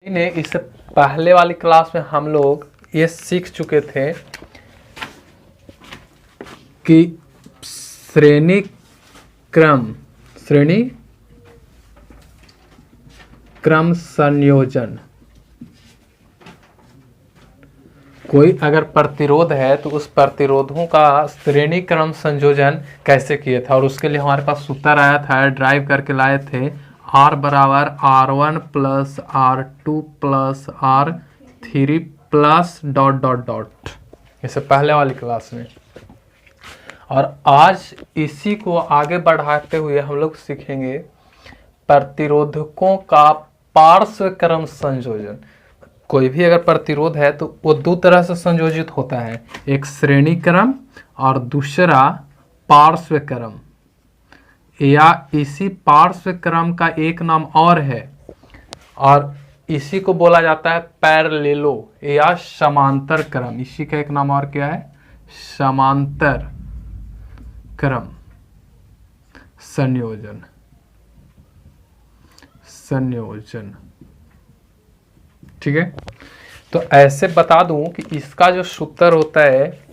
ने इससे पहले वाली क्लास में हम लोग ये सीख चुके थे कि श्रेणी क्रम संयोजन, कोई अगर प्रतिरोध है तो उस प्रतिरोधों का श्रेणी क्रम संयोजन कैसे किए थे, और उसके लिए हमारे पास सूत्र आया था, ड्राइव करके लाए थे R बराबर R1 plus R2 plus R3 plus dot dot dot, इससे पहले वाली क्लास में। और आज इसी को आगे बढ़ाते हुए हम लोग सीखेंगे प्रतिरोधकों का पार्श्व क्रम संयोजन। कोई भी अगर प्रतिरोध है तो वो दो तरह से संयोजित होता है, एक श्रेणी क्रम और दूसरा पार्श्व क्रम, या इसी पार्श्व क्रम का एक नाम और है और इसी को बोला जाता है पैरेललो या समांतर क्रम। इसी का एक नाम और क्या है? समांतर क्रम संयोजन। ठीक है, तो ऐसे बता दूं कि इसका जो सूत्र होता है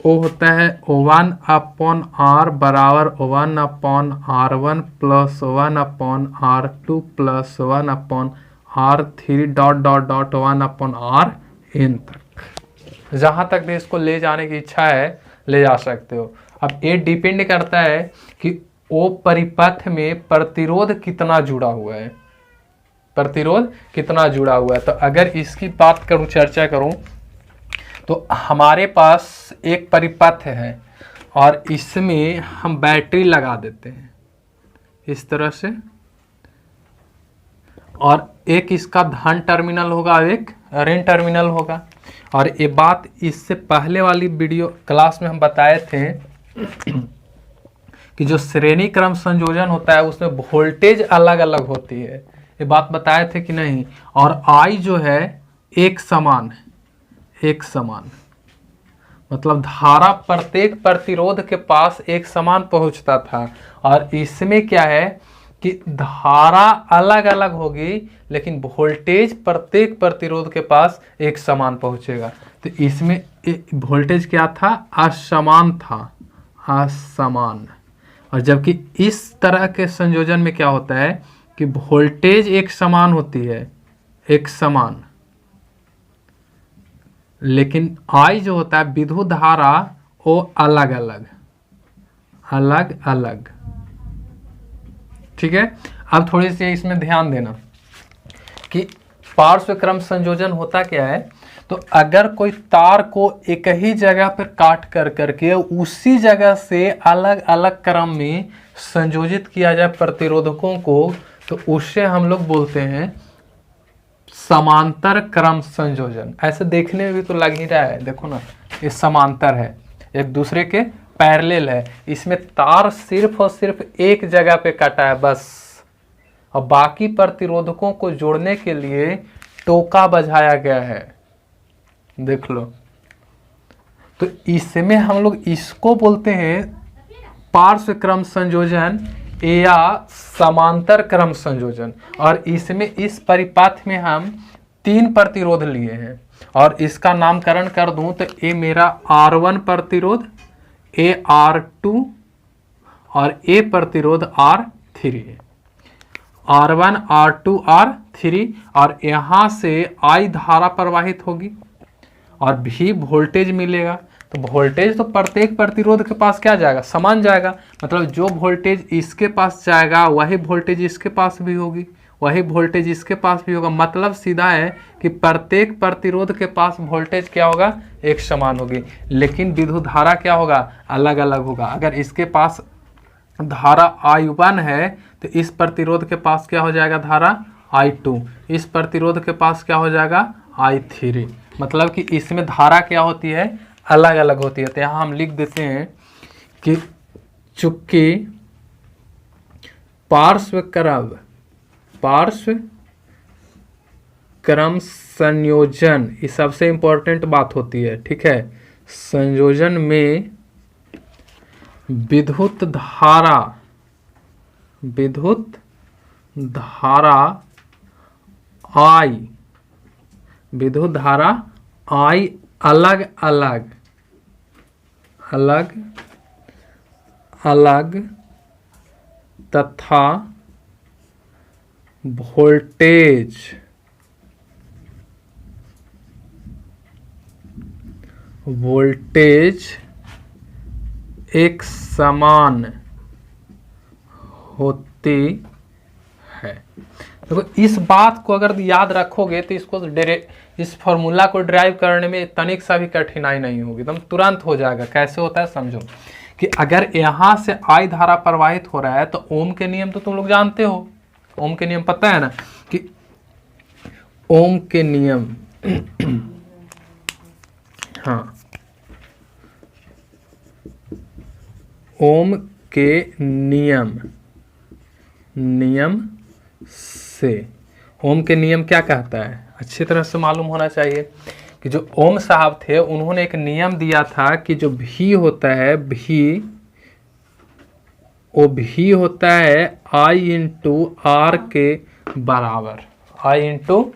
वो होता है 1/r बराबर 1/r1 plus 1/r2 plus 1/r3 dot dot dot 1/rn तक। जहां तक भी इसको ले जाने की इच्छा है ले जा सकते हो। अब ये डिपेंड करता है कि वो परिपथ में प्रतिरोध कितना जुड़ा हुआ है, प्रतिरोध कितना जुड़ा हुआ है। तो अगर इसकी बात करूं, चर्चा करूं, तो हमारे पास एक परिपथ है और इसमें हम बैटरी लगा देते हैं इस तरह से, और एक इसका धन टर्मिनल होगा, एक ऋण टर्मिनल होगा। और ये बात इससे पहले वाली वीडियो क्लास में हम बताए थे कि जो श्रेणी क्रम संयोजन होता है उसमें वोल्टेज अलग अलग होती है, ये बात बताए थे कि नहीं। और आई जो है एक समान मतलब धारा प्रत्येक प्रतिरोध के पास एक समान पहुंचता था। और इसमें क्या है कि धारा अलग अलग होगी लेकिन वोल्टेज प्रत्येक प्रतिरोध के पास एक समान पहुंचेगा। तो इसमें वोल्टेज क्या था? असमान। और जबकि इस तरह के संयोजन में क्या होता है कि वोल्टेज एक समान होती है, एक समान, लेकिन आई जो होता है विद्युत धारा वो अलग अलग। ठीक है, अब थोड़ी सी इसमें ध्यान देना कि पार्श्व क्रम संयोजन होता क्या है। तो अगर कोई तार को एक ही जगह पर काट कर करके उसी जगह से अलग अलग क्रम में संयोजित किया जाए प्रतिरोधकों को, तो उससे हम लोग बोलते हैं समांतर क्रम संयोजन। ऐसे देखने में भी तो लग ही रहा है, देखो ना, ये समांतर है, एक दूसरे के पैरेलल है। इसमें तार सिर्फ और सिर्फ एक जगह पे कटा है बस, और बाकी प्रतिरोधकों को जोड़ने के लिए टोका बजाया गया है, देख लो। तो इसमें हम लोग इसको बोलते हैं पार्श्व क्रम संयोजन या समांतर क्रम संयोजन। और इसमें इस परिपथ में हम 3 प्रतिरोध लिए हैं, और इसका नामकरण कर दूं तो ये मेरा R1 प्रतिरोध, ए R2 और ए प्रतिरोध R3 है। R1 R2 R3, और यहां से I धारा प्रवाहित होगी और भी वोल्टेज मिलेगा। तो वोल्टेज तो प्रत्येक प्रतिरोध के पास क्या जाएगा? समान जाएगा। मतलब जो वोल्टेज इसके पास जाएगा वही वोल्टेज इसके पास भी होगी, वही वोल्टेज इसके पास भी होगा। मतलब सीधा है कि प्रत्येक प्रतिरोध के पास वोल्टेज क्या होगा? एक समान होगी, लेकिन विद्युत धारा क्या होगा? अलग अलग होगा। अगर इसके पास धारा I1 है तो इस प्रतिरोध के पास क्या हो जाएगा? धारा I2। इस प्रतिरोध के पास क्या हो जाएगा? I3। मतलब कि इसमें धारा क्या होती है? अलग अलग होती है। तो यहाँ हम लिख देते हैं कि चूंकि पार्श्व क्रम संयोजन, ये सबसे इंपॉर्टेंट बात होती है, ठीक है। संयोजन में विद्युत धारा I विद्युत धारा I अलग अलग तथा वोल्टेज एक समान होती है। देखो इस बात को अगर याद रखोगे तो इस फॉर्मूला को ड्राइव करने में तनिक सा भी कठिनाई नहीं होगी, एकदम तुरंत हो जाएगा। कैसे होता है समझो कि अगर यहां से I धारा प्रवाहित हो रहा है तो ओम के नियम तो तुम लोग जानते हो, ओम के नियम पता है ना कि ओम के नियम हाँ, ओम के नियम से, ओम के नियम क्या कहता है अच्छी तरह से मालूम होना चाहिए कि जो ओम साहब थे उन्होंने एक नियम दिया था कि जो भी होता है वो भी होता है I इंटू आर के बराबर, I इंटू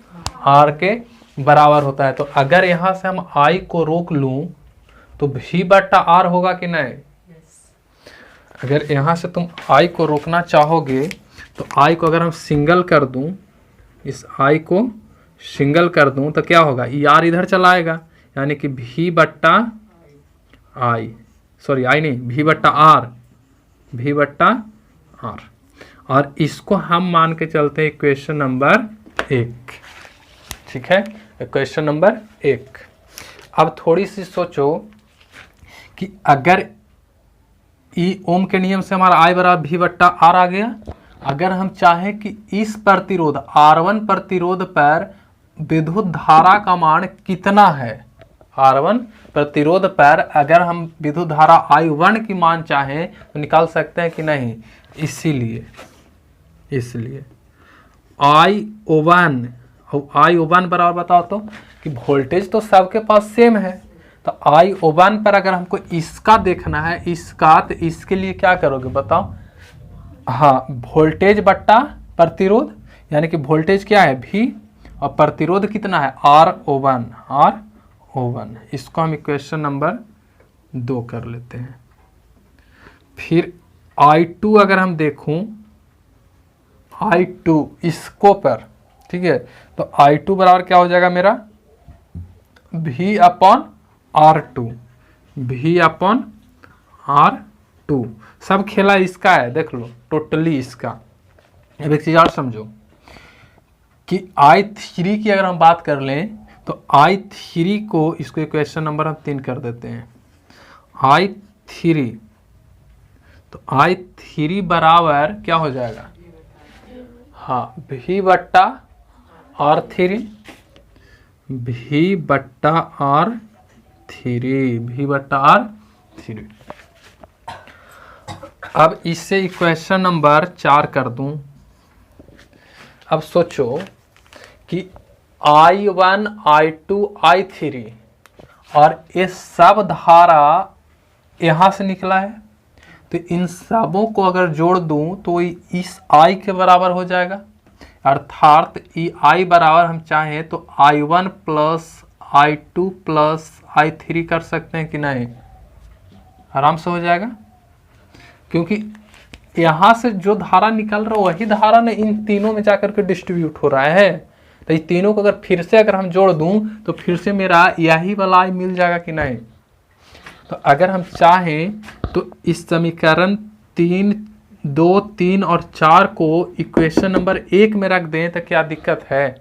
आर के बराबर होता है। तो अगर यहां से हम I को रोक लूं तो V बट्टा आर होगा कि नहीं? अगर यहां से तुम I को रोकना चाहोगे तो I को अगर हम सिंगल कर दूं, इस I को सिंगल कर दूं तो क्या होगा, आर इधर चला आएगा, यानी कि V बट्टा I, सॉरी I नहीं, V बट्टा आर, और इसको हम मान के चलते हैं इक्वेशन नंबर 1। ठीक है, इक्वेशन नंबर 1। अब थोड़ी सी सोचो कि अगर ओम के नियम से हमारा I बराबर V बट्टा आर आ गया, अगर हम चाहें कि इस प्रतिरोध R1 प्रतिरोध पर विद्युत धारा का मान कितना है, R1 प्रतिरोध पर अगर हम विद्युत धारा I1 की मान चाहें तो निकाल सकते हैं कि नहीं? इसीलिए I01 बराबर बताओ तो कि वोल्टेज तो सबके पास सेम है, तो I01 पर अगर हमको इसका देखना है, इसका, तो इसके लिए क्या करोगे बताओ? हाँ, वोल्टेज बट्टा प्रतिरोध, यानी कि वोल्टेज क्या है V और प्रतिरोध कितना है R01। इसको हम इक्वेशन नंबर 2 कर लेते हैं। फिर I2 अगर हम देखूं, I2 इसको पर, ठीक है, तो I2 बराबर क्या हो जाएगा मेरा V अपॉन R2। सब खेला इसका है, देख लो टोटली इसका। अब एक चीज और समझो कि I3 की अगर हम बात कर लें तो I3 को, इसको इक्वेशन नंबर हम 3 कर देते हैं। I3, तो I3 बराबर क्या हो जाएगा, हाँ, V बट्टा R3, V बट्टा R3। अब इससे इक्वेशन नंबर 4 कर दूं। अब सोचो कि I1, I2, I3 और ये सब धारा यहां से निकला है, तो इन सबों को अगर जोड़ दूं तो इस I के बराबर हो जाएगा। अर्थात I बराबर हम चाहें तो I1 plus I2 plus I3 कर सकते हैं कि नहीं? आराम से हो जाएगा, क्योंकि यहां से जो धारा निकल रहा है वही धारा ने इन तीनों में जाकर के डिस्ट्रीब्यूट हो रहा है। तो ये तीनों को अगर फिर से हम जोड़ दूं तो फिर से मेरा यही वाला I मिल जाएगा कि नहीं? तो अगर हम चाहें तो इस समीकरण 3, 2, 3 और 4 को इक्वेशन नंबर 1 में रख दें तो क्या दिक्कत है?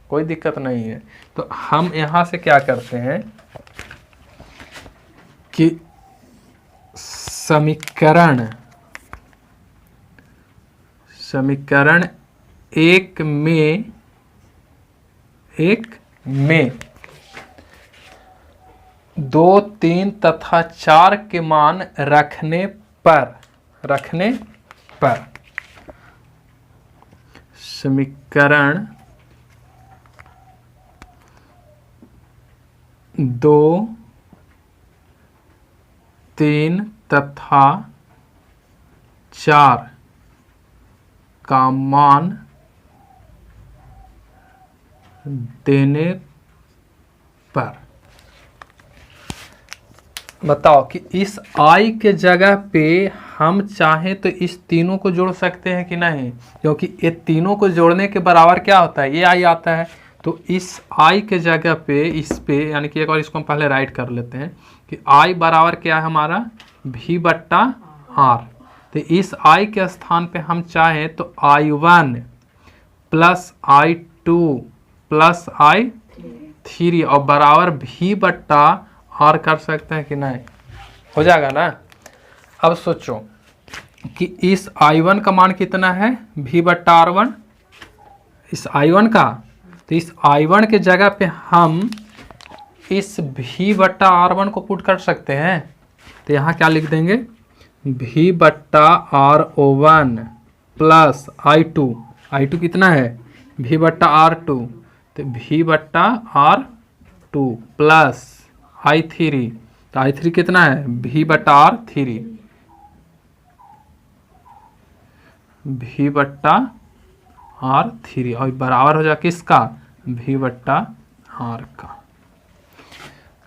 कोई दिक्कत नहीं है। तो हम यहां से क्या करते हैं कि समीकरण 1 में 2, 3 तथा 4 के मान रखने पर समीकरण 2, 3 तथा 4 का मान देने पर बताओ कि इस I के जगह पे हम चाहें तो इस तीनों को जोड़ सकते हैं कि नहीं, क्योंकि ये तीनों को जोड़ने के बराबर क्या होता है, ये I आता है। तो इस I के जगह पे इस पे यानी कि एक और इसको हम पहले राइट कर लेते हैं कि I बराबर क्या है हमारा V बट्टा R। तो इस I के स्थान पे हम चाहें तो I1 plus I2 plus I3 और बराबर V बट्टा R कर सकते हैं कि नहीं, हो जाएगा ना। अब सोचो कि इस I1 का मान कितना है V बट्टा R1, इस I1 का, तो इस I1 के जगह पे हम इस V बट्टा R1 को पुट कर सकते हैं। तो यहाँ क्या लिख देंगे V बट्टा R01 प्लस I2 कितना है V बट्टा R2, तो V बट्टा R2 प्लस I3, तो I3 कितना है V बट्टा R3, V बट्टा R3 और बराबर हो जाए किसका V बट्टा R का।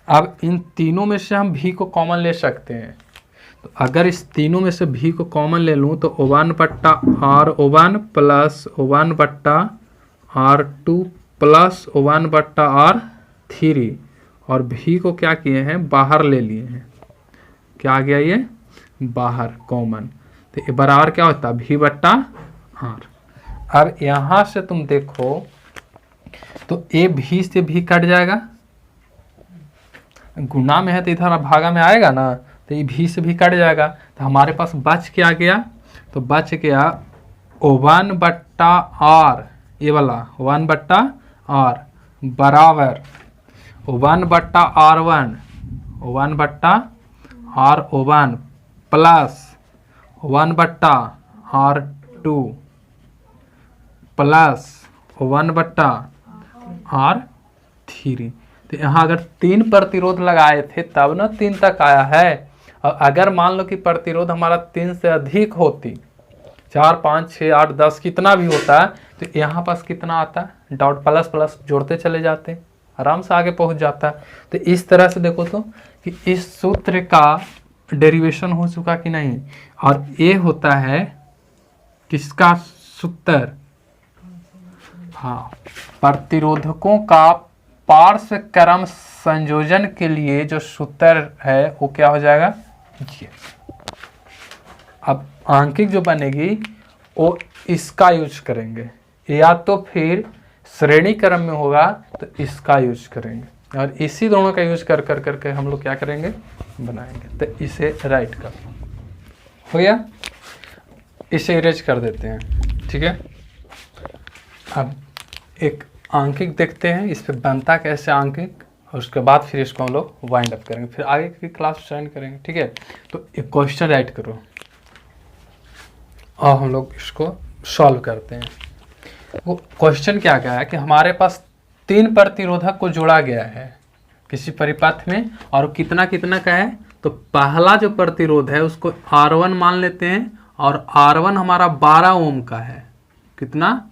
अब इन तीनों में से हम V को कॉमन ले सकते हैं, तो अगर इस तीनों में से V को कॉमन ले लूँ तो 1 बट्टा R1 प्लस 1 बट्टा R2 प्लस 1 बट्टा R3 और V को क्या किए हैं बाहर ले लिए हैं, क्या आ गया ये बाहर कॉमन, तो ये बराबर क्या होता है V बट्टा R। अब यहाँ से तुम देखो तो ये V से V कट जाएगा, गुना में है तो इधर भागा में आएगा ना, तो ये V से भी कट जाएगा। तो हमारे पास बच क्या गया, तो बच गया 1 बट्टा R, ये वाला 1 बट्टा R बराबर 1 बट्टा R1 1 बट्टा R1 प्लस 1 बट्टा R2 प्लस 1 बट्टा R3। तो यहाँ अगर 3 प्रतिरोध लगाए थे तब ना 3 तक आया है, और अगर मान लो कि प्रतिरोध हमारा 3 से अधिक होती 4 5 6 8 10 कितना भी होता है, तो यहाँ पास कितना आता है डॉट प्लस प्लस जोड़ते चले जाते आराम से आगे पहुँच जाता है। तो इस तरह से देखो तो कि इस सूत्र का डेरिवेशन हो चुका कि नहीं, और ये होता है किसका सूत्र, हाँ प्रतिरोधकों का पार्श्व क्रम संयोजन के लिए जो सूत्र है वो क्या हो जाएगा ये। अब आंकिक जो बनेगी वो इसका यूज करेंगे, या तो फिर श्रेणी क्रम में होगा तो इसका यूज करेंगे, और इसी दोनों का यूज कर कर करके हम लोग क्या करेंगे बनाएंगे। तो इसे राइट कर हो गया, इसे इरेज कर देते हैं, ठीक है। अब एक आंकिक देखते हैं इस पे बनता कैसे आंकिक, और उसके बाद फिर इसको हम लोग वाइंड अप करेंगे, फिर आगे की क्लास ज्वाइन करेंगे, ठीक है। तो एक क्वेश्चन राइट करो और हम लोग इसको सॉल्व करते हैं। वो क्वेश्चन क्या क्या है कि हमारे पास 3 प्रतिरोधक को जोड़ा गया है किसी परिपथ में, और कितना कितना का है, तो पहला जो प्रतिरोध है उसको R1 मान लेते हैं, और R1 हमारा 12 ओम का है, कितना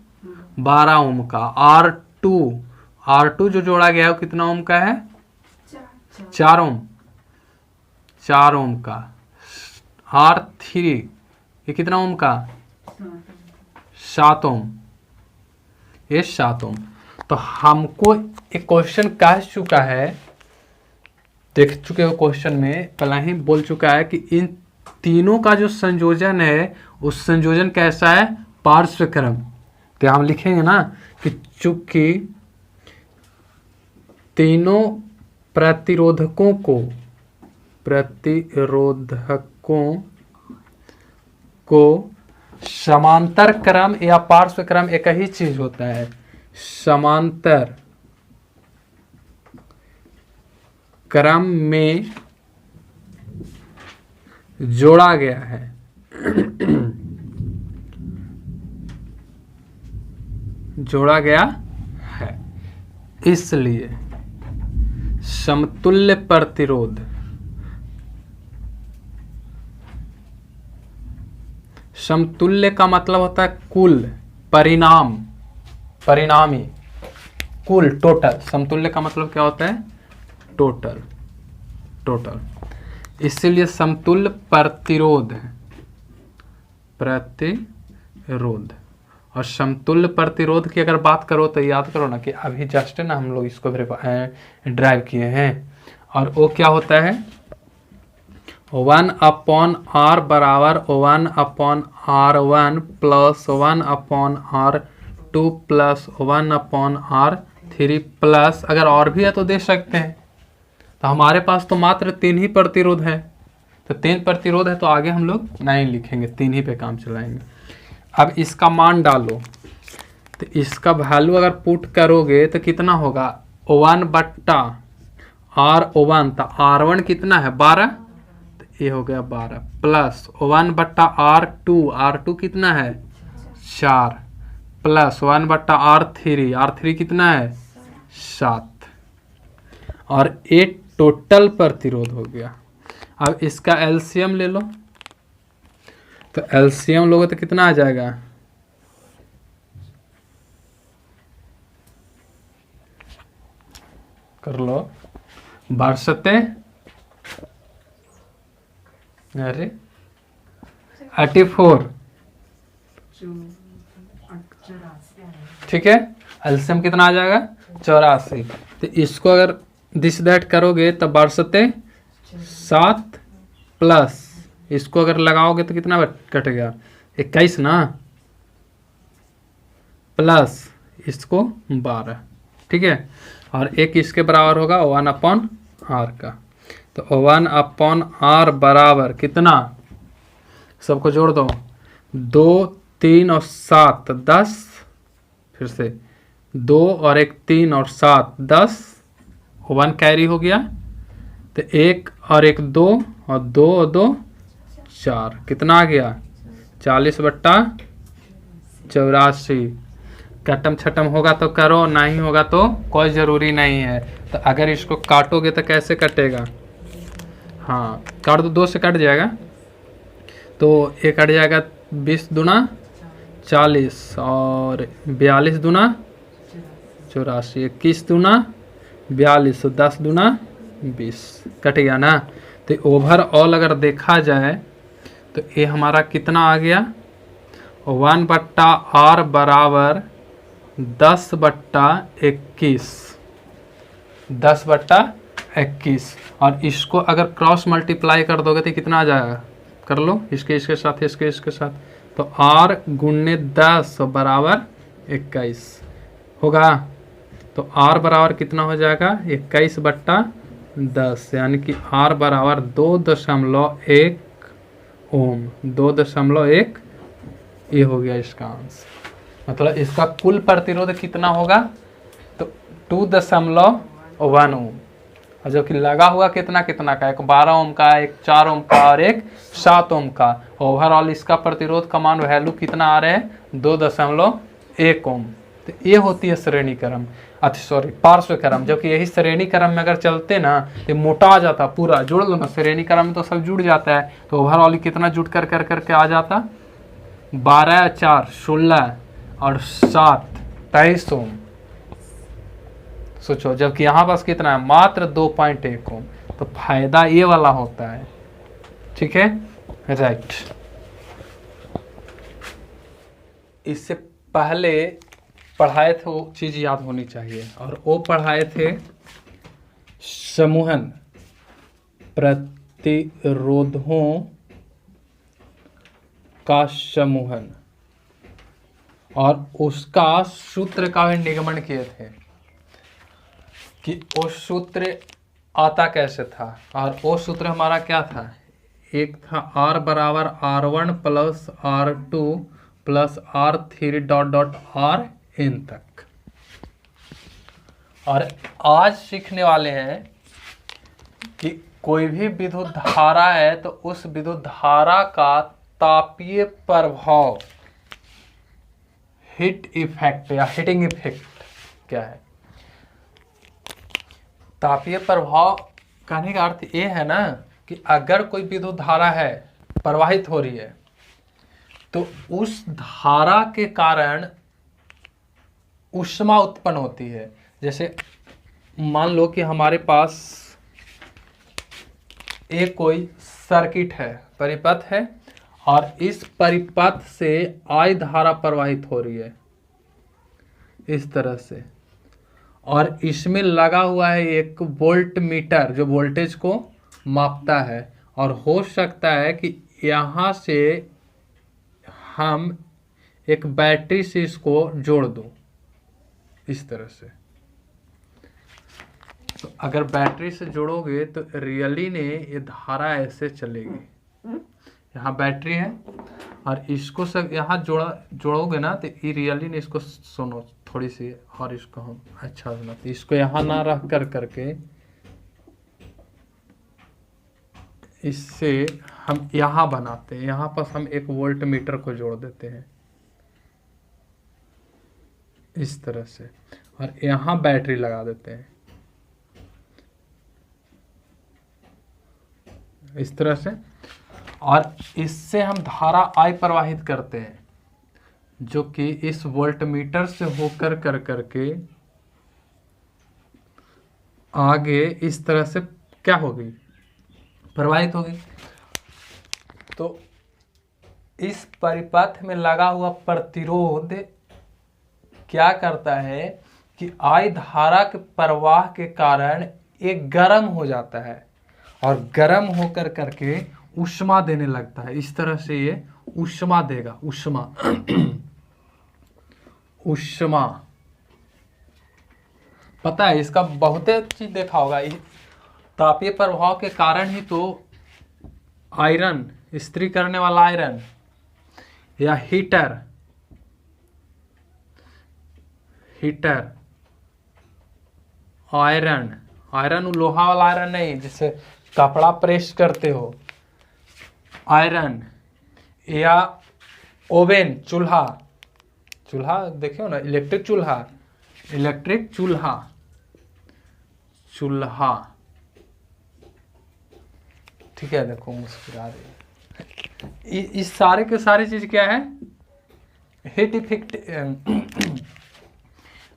12 ओम का। R2 जो जोड़ा गया है वो कितना ओम का है 4 ओम का। R3 ये कितना ओम का 7 ओम, ये 7 ओम। तो हमको एक क्वेश्चन कह चुका है, देख चुके हो क्वेश्चन में पहले ही बोल चुका है कि इन तीनों का जो संयोजन है उस संयोजन कैसा है पार्श्व क्रम। तो हम लिखेंगे ना कि चूंकि तीनों प्रतिरोधकों को समांतर क्रम या पार्श्व क्रम एक ही चीज होता है, समांतर क्रम में जोड़ा गया है जोड़ा गया है, इसलिए समतुल्य प्रतिरोध समतुल्य का मतलब होता है कुल परिणामी कुल टोटल, समतुल्य का मतलब क्या होता है? Total, total. इसीलिए समतुल्य प्रतिरोध है, प्रतिरोध। और समतुल्य प्रतिरोध की अगर बात करो तो याद करो ना कि अभी जस्ट ना हम लोग इसको ड्राइव किए हैं, और वो क्या होता है? 1/R बराबर 1/R1 plus 1/R2 plus 1/R3 plus, अगर और भी है तो दे सकते हैं। तो हमारे पास तो मात्र 3 ही प्रतिरोध है, तो 3 प्रतिरोध है तो आगे हम लोग नहीं लिखेंगे, 3 ही पे काम चलाएंगे। अब इसका मान डालो, तो इसका वैल्यू अगर पुट करोगे तो कितना होगा? 1/R1, तो R1 कितना है? 12, तो ये हो गया 12 प्लस 1/R2, R2 कितना है? 4 प्लस 1/R3, R3 कितना है? 7, और 8 टोटल प्रतिरोध हो गया। अब इसका एलसीएम ले लो, तो एलसीएम लोगे तो कितना आ जाएगा? कर लो, 84, ठीक है। एलसीएम कितना आ जाएगा? 84। तो इसको अगर दिस दैट करोगे तो 7 प्लस इसको अगर लगाओगे तो कितना कटेगा? 21 ना, प्लस इसको 12, ठीक है। और एक इसके बराबर होगा 1/R का, तो 1/R बराबर कितना? सबको जोड़ दो, 2, 3 और 7 10, फिर से 2 और 1 3 और 7 10, 1 कैरी हो गया, तो 1 और 1 2 और 2 और 2 4, कितना आ गया? 40/84। कटम छटम होगा तो करो, नहीं होगा तो कोई ज़रूरी नहीं है। तो अगर इसको काटोगे तो कैसे कटेगा? हाँ, काट दो, 2 से कट जाएगा, तो ये कट जाएगा 20 दूना 40 और 42 दूना 84, 21 दूना 42, 10 दूना 20, कट गया ना। तो ओवरऑल अगर देखा जाए तो ये हमारा कितना आ गया? 1/R बराबर 10/21, 10/21। और इसको अगर क्रॉस मल्टीप्लाई कर दोगे तो कितना आ जाएगा? कर लो, इसके साथ, इसके साथ, तो R गुणे 10 बराबर 21 होगा। तो R बराबर कितना हो जाएगा? 21/10, यानी कि R बराबर 2.1 ओम, 2.1, ये हो गया इसका आंसर। मतलब इसका कुल प्रतिरोध कितना होगा? तो 2.1 ओम, और जो कि लगा हुआ कितना कितना का? एक 12 ओम का, एक 4 ओम का और एक 7 ओम का। ओवरऑल इसका प्रतिरोध का मान वैल्यू कितना आ रहा है? 2.1 ओम। तो ये होती है श्रेणी क्रम, अच्छा सॉरी पार्श्व क्रम। जबकि यही श्रेणी क्रम में अगर चलते ना तो मोटा आ जाता पूरा। जोड़ लो ना, श्रेणी क्रम में तो सब जुड़ जाता है, तो ओवरऑल कितना जुट कर करके आ जाता? 12 4 16 और 7 23 ओम। सोचो, जबकि यहाँ पास कितना है? मात्र 2.1 ओम। तो फायदा ये वाला होता है, ठीक है, राइट। इससे पहले पढ़ाए थे वो चीज याद होनी चाहिए, और वो पढ़ाए थे समूहन प्रतिरोधों का समूहन, और उसका सूत्र का भी निगमन किए थे कि वो सूत्र आता कैसे था। और वो सूत्र हमारा क्या था? एक था R बराबर R1 plus R2 plus R3 dot Rn तक। और आज सीखने वाले हैं कि कोई भी विद्युत धारा है तो उस विद्युत धारा का तापीय प्रभाव, हीट इफेक्ट या हीटिंग इफेक्ट क्या है? तापीय प्रभाव कहने का अर्थ ये है ना कि अगर कोई विद्युत धारा है प्रवाहित हो रही है तो उस धारा के कारण ऊष्मा उत्पन्न होती है। जैसे मान लो कि हमारे पास एक कोई सर्किट है, परिपथ है, और इस परिपथ से I धारा प्रवाहित हो रही है इस तरह से, और इसमें लगा हुआ है एक वोल्ट मीटर जो वोल्टेज को मापता है। और हो सकता है कि यहाँ से हम एक बैटरी से इसको जोड़ दूं इस तरह से। तो अगर बैटरी से जोड़ोगे तो रियली ने ये धारा ऐसे चलेगी। यहाँ बैटरी है और इसको सब यहाँ जोड़ोगे ना तो ये रियली ने इसको सुनो थोड़ी सी, और इसको हम अच्छा सुना, तो इसको यहाँ ना रख कर करके इससे हम यहाँ बनाते हैं, यहाँ पर हम एक वोल्ट मीटर को जोड़ देते हैं इस तरह से, और यहाँ बैटरी लगा देते हैं इस तरह से, और इससे हम धारा I प्रवाहित करते हैं जो कि इस वोल्ट मीटर से होकर कर करके आगे इस तरह से क्या होगी, प्रवाहित होगी। तो इस परिपथ में लगा हुआ प्रतिरोध क्या करता है कि I धारा के प्रवाह के कारण एक गर्म हो जाता है, और गर्म होकर करके ऊष्मा देने लगता है। इस तरह से ये ऊष्मा देगा, ऊष्मा ऊष्मा। पता है इसका बहुत चीज देखा होगा, तापीय प्रभाव के कारण ही तो आयरन, इस्त्री करने वाला आयरन या हीटर आयरन लोहा वाला आयरन नहीं जिससे कपड़ा प्रेस करते हो, आयरन या ओवन, चूल्हा देखियो ना, इलेक्ट्रिक चूल्हा ठीक है। देखो मुस्कुरा रही है। इस सारे के सारी चीज क्या है, हीट इफेक्ट,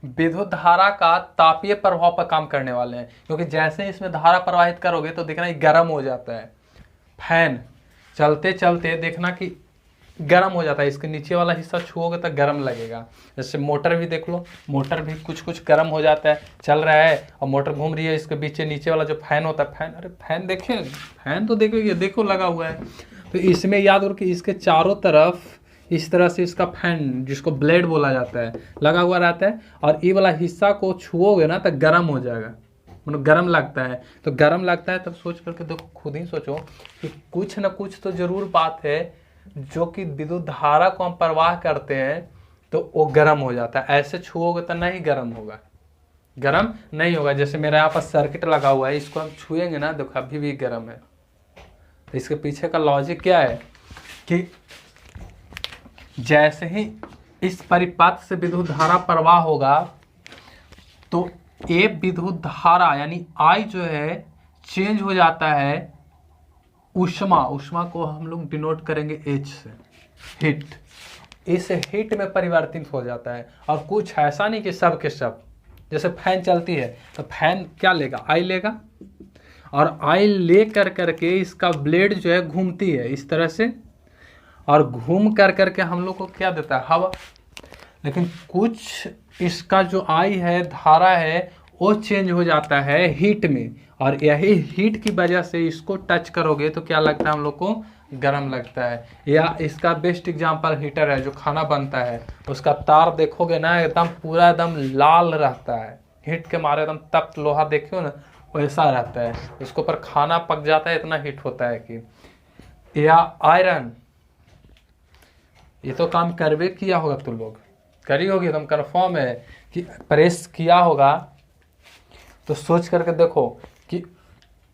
विद्युत धारा का तापीय प्रभाव पर काम करने वाले हैं, क्योंकि जैसे इसमें धारा प्रवाहित करोगे तो देखना ये गर्म हो जाता है। फैन चलते चलते देखना कि गर्म हो जाता है, इसके नीचे वाला हिस्सा छुओगे तो गर्म लगेगा। जैसे मोटर भी देख लो, मोटर भी कुछ गर्म हो जाता है, चल रहा है और मोटर घूम रही है, इसके पीछे नीचे वाला जो फैन होता है, फैन, अरे फैन देखिए, फैन तो देखो, ये देखो लगा हुआ है। तो इसमें याद हो कि इसके चारों तरफ इस तरह से इसका फैन, जिसको ब्लेड बोला जाता है, लगा हुआ रहता है, और ये वाला हिस्सा को छुओगे ना तो गर्म हो जाएगा, मतलब गर्म लगता है। तो गर्म लगता है तब सोच करके देखो, खुद ही सोचो कि कुछ ना कुछ तो जरूर बात है जो कि विद्युत धारा को हम प्रवाह करते हैं तो वो गर्म हो जाता है। ऐसे छुओगे तो नहीं गर्म होगा, गर्म नहीं होगा। जैसे मेरा यहाँ पर सर्किट लगा हुआ है, इसको हम छुएंगे ना देखो अभी भी गर्म है। तो इसके पीछे का लॉजिक क्या है कि जैसे ही इस परिपथ से विद्युत धारा प्रवाह होगा तो ये विद्युत धारा यानी I जो है चेंज हो जाता है ऊष्मा को हम लोग डिनोट करेंगे H से, हीट। इस हीट में परिवर्तित हो जाता है। और कुछ ऐसा नहीं कि सब के सब, जैसे फैन चलती है तो फैन क्या लेगा, I लेगा, और I ले कर करके इसका ब्लेड जो है घूमती है इस तरह से, और घूम कर करके हम लोग को क्या देता है, हवा। लेकिन कुछ इसका जो I है, धारा है, वो चेंज हो जाता है हीट में, और यही हीट की वजह से इसको टच करोगे तो क्या लगता है हम लोग को, गर्म लगता है। या इसका बेस्ट एग्जांपल हीटर है, जो खाना बनता है उसका तार देखोगे ना एकदम पूरा एकदम लाल रहता है, हीट के मारे एकदम तप्त लोहा देखियो ना वैसा रहता है, उसके ऊपर खाना पक जाता है, इतना हीट होता है कि। या आयरन, ये तो काम करवे किया होगा, तुम लोग करी होगी, एकदम कन्फर्म है कि प्रेस किया होगा। तो सोच करके देखो कि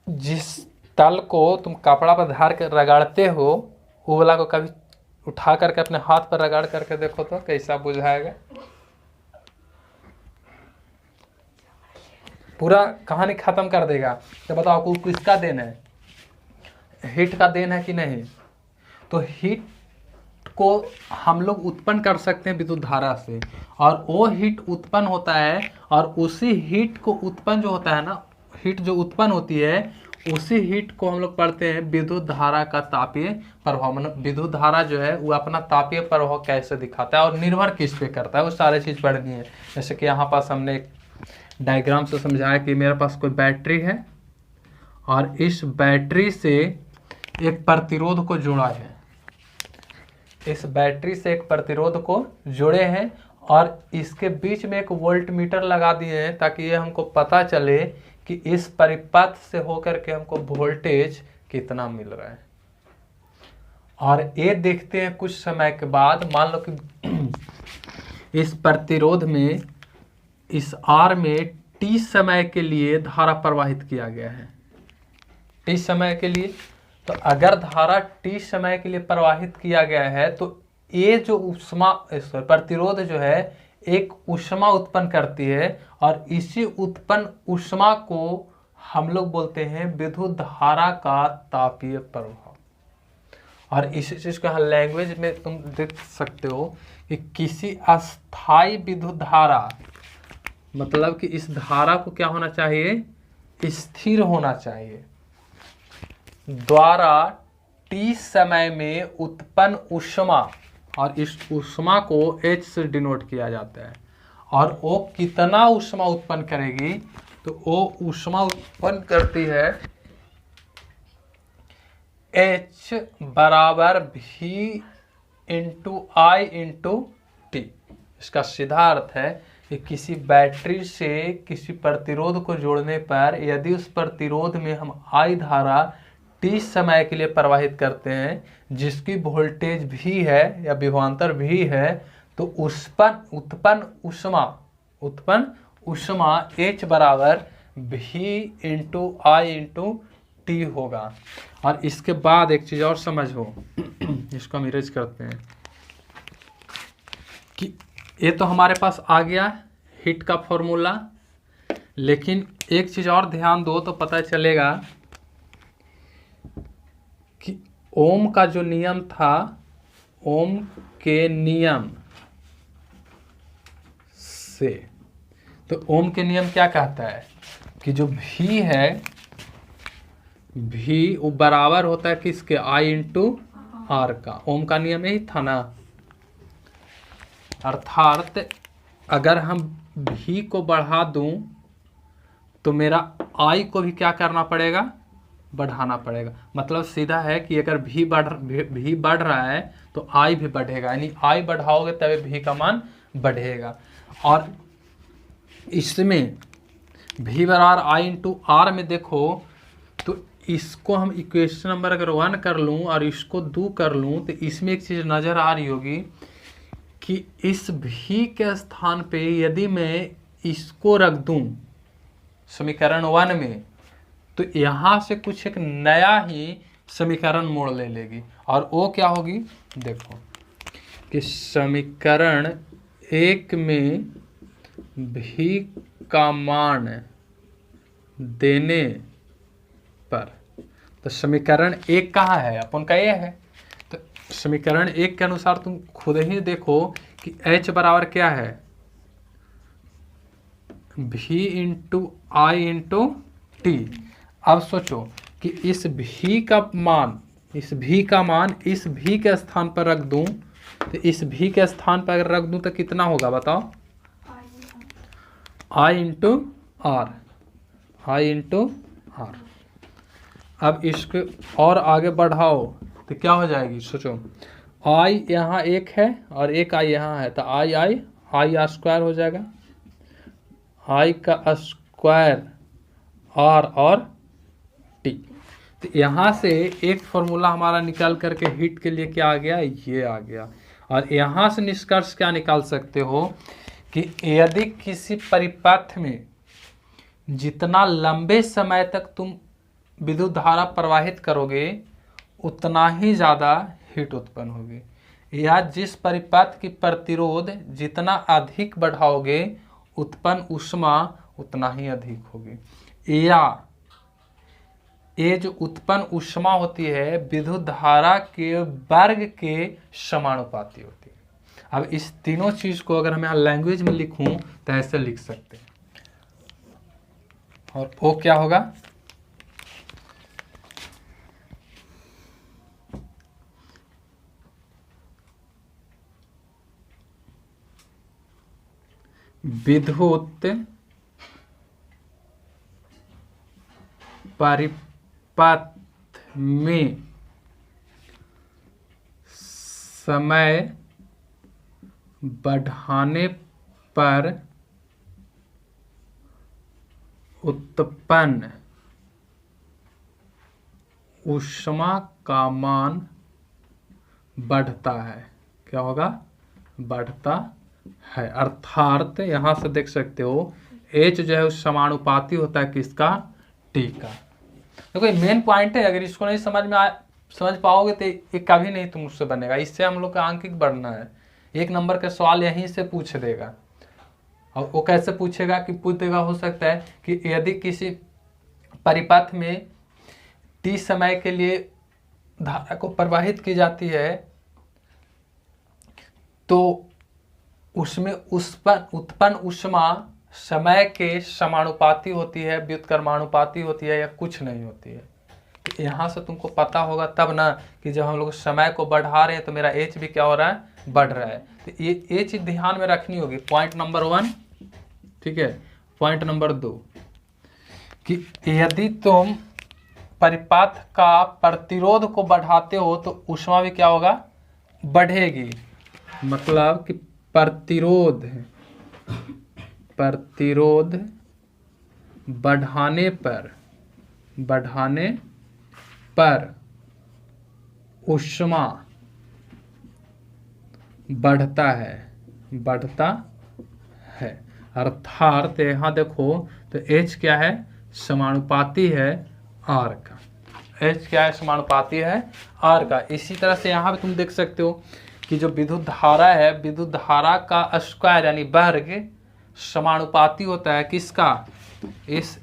जिस तल को तुम कपड़ा पर धार कर रगड़ते हो, वो वाला को कभी उठा करके अपने हाथ पर रगड़ करके देखो तो कैसा बुझाएगा। पूरा कहानी खत्म कर देगा। तो बताओ को किसका देन है, हीट का देन है कि नहीं। तो हीट को हम लोग उत्पन्न कर सकते हैं विद्युत धारा से, और वो हीट उत्पन्न होता है, और उसी हीट को उत्पन्न जो होता है ना, हीट जो उत्पन्न होती है उसी हीट को हम लोग पढ़ते हैं विद्युत धारा का तापीय प्रभाव। मतलब विद्युत धारा जो है वो अपना तापीय प्रभाव कैसे दिखाता है और निर्भर किस पे करता है, वो सारे चीज़ पढ़नी है। जैसे कि यहाँ पास हमने एक डायग्राम से समझाया कि मेरे पास कोई बैटरी है और इस बैटरी से एक प्रतिरोध को जोड़ा है, इस बैटरी से एक प्रतिरोध को जोड़े हैं और इसके बीच में एक वोल्ट मीटर लगा दिए हैं ताकि ये हमको पता चले कि इस परिपथ से होकर के हमको वोल्टेज कितना मिल रहा है। और ये देखते हैं कुछ समय के बाद, मान लो कि इस प्रतिरोध में, इस आर में टी समय के लिए धारा प्रवाहित किया गया है, टी समय के लिए। तो अगर धारा टी समय के लिए प्रवाहित किया गया है तो ये जो ऊष्मा प्रतिरोध जो है एक ऊष्मा उत्पन्न करती है, और इसी उत्पन्न ऊष्मा को हम लोग बोलते हैं विद्युत धारा का तापीय प्रभाव। और इसी चीज का लैंग्वेज में तुम देख सकते हो कि किसी अस्थाई विद्युत धारा, मतलब कि इस धारा को क्या होना चाहिए, स्थिर होना चाहिए, द्वारा टी समय में उत्पन्न ऊष्मा, और इस ऊष्मा को H से डिनोट किया जाता है। और वो कितना ऊष्मा उत्पन्न करेगी, तो वो ऊष्मा उत्पन्न करती है H बराबर V into I into T. इसका सीधा अर्थ है कि किसी बैटरी से किसी प्रतिरोध को जोड़ने पर यदि उस प्रतिरोध में हम I धारा टी समय के लिए प्रवाहित करते हैं जिसकी वोल्टेज भी है या विभवांतर भी है, तो उत्पन्न ऊष्मा H बराबर V इंटू आई इंटू टी होगा। और इसके बाद एक चीज़ और समझो, इसको हम इरेज करते हैं कि ये तो हमारे पास आ गया हीट का फॉर्मूला, लेकिन एक चीज़ और ध्यान दो तो पता चलेगा कि ओम का जो नियम था, ओम के नियम से, तो ओम के नियम क्या कहता है कि जो भी है, भी वो बराबर होता है किसके, आई इंटू आर का। ओम का नियम यही था ना। अर्थात अगर हम भी को बढ़ा दूं तो मेरा आई को भी क्या करना पड़ेगा, बढ़ाना पड़ेगा। मतलब सीधा है कि अगर भी बढ़ रहा है तो आई भी बढ़ेगा, यानी आई बढ़ाओगे तभी भी का मान बढ़ेगा। और इसमें भी बराबर आई इंटू आर में देखो तो इसको हम इक्वेशन नंबर अगर 1 कर लूँ और इसको 2 कर लूँ तो इसमें एक चीज़ नज़र आ रही होगी कि इस भी के स्थान पे यदि मैं इसको रख दूँ समीकरण 1 में, तो यहाँ से कुछ एक नया ही समीकरण मोड़ ले लेगी। और वो क्या होगी, देखो कि समीकरण 1 में भी का मान देने पर, तो समीकरण 1 कहाँ है, अपन का ये है। तो समीकरण 1 के अनुसार तुम खुद ही देखो कि H बराबर क्या है, भी इंटू आई इंटू टी। अब सोचो कि इस भी का मान, इस भी का मान इस भी के स्थान पर रख दूं, तो इस भी के स्थान पर अगर रख दूं तो कितना होगा बताओ, I into R, I into R. अब इसको और आगे बढ़ाओ तो क्या हो जाएगी, सोचो आई यहाँ एक है और एक आई यहाँ है, तो आई आई आर स्क्वायर हो जाएगा, आई का स्क्वायर आर और टी। तो यहाँ से एक फॉर्मूला हमारा निकाल करके हीट के लिए क्या आ गया, ये आ गया। और यहाँ से निष्कर्ष क्या निकाल सकते हो कि यदि किसी परिपथ में जितना लंबे समय तक तुम विद्युत धारा प्रवाहित करोगे उतना ही ज़्यादा हीट उत्पन्न होगी, या जिस परिपथ की प्रतिरोध जितना अधिक बढ़ाओगे उत्पन्न ऊष्मा उतना ही अधिक होगी। या ये जो उत्पन्न ऊष्मा होती है विद्युत धारा के वर्ग के समानुपाती होती है। अब इस तीनों चीज को अगर हम यहाँ लैंग्वेज में लिखूं तो ऐसे लिख सकते हैं, और वो क्या होगा, विद्युत परिपथ में समय बढ़ाने पर उत्पन्न ऊष्मा का मान बढ़ता है। क्या होगा, बढ़ता है। अर्थात यहां से देख सकते हो H जो है उस समानुपाती होता है किसका, T का। देखो मेन पॉइंट है, अगर इसको नहीं समझ पाओगे तो ये कभी नहीं तुमसे बनेगा। इससे हम लोग का अंकित बढ़ना है। 1 नंबर का सवाल यहीं से पूछ देगा, और वो कैसे पूछेगा कि पूछ देगा, हो सकता है कि यदि किसी परिपथ में T समय के लिए धारा को प्रवाहित की जाती है तो उसमें उत्पन्न ऊष्मा समय के समानुपाती होती है, व्युत्क्रमानुपाती होती है, या कुछ नहीं होती है। तो यहाँ से तुमको पता होगा तब ना कि जब हम लोग समय को बढ़ा रहे हैं तो मेरा H भी क्या हो रहा है, बढ़ रहा है। तो ये चीज ध्यान में रखनी होगी। पॉइंट नंबर 1, ठीक है। पॉइंट नंबर 2 कि यदि तुम परिपथ का प्रतिरोध को बढ़ाते हो तो ऊष्मा भी क्या होगा, बढ़ेगी। मतलब कि प्रतिरोध बढ़ाने पर ऊष्मा बढ़ता है। अर्थात यहाँ देखो तो H क्या है, समानुपाती है R का। H क्या है, समानुपाती है R का। इसी तरह से यहाँ पे तुम देख सकते हो कि जो विद्युत धारा है, विद्युत धारा का स्क्वायर यानी वर्ग समानुपाती होता है किसका, इस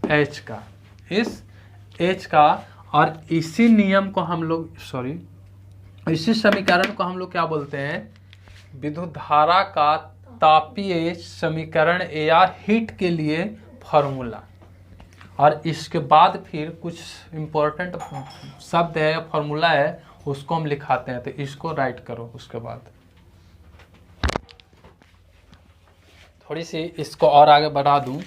H का। और इसी नियम को हम लोग इसी समीकरण को हम लोग क्या बोलते हैं, विद्युत धारा का तापीय समीकरण या हीट के लिए फॉर्मूला। और इसके बाद फिर कुछ इंपॉर्टेंट शब्द है या फॉर्मूला है, उसको हम लिखाते हैं। तो इसको राइट करो। उसके बाद थोड़ी सी इसको और आगे बढ़ा दूं।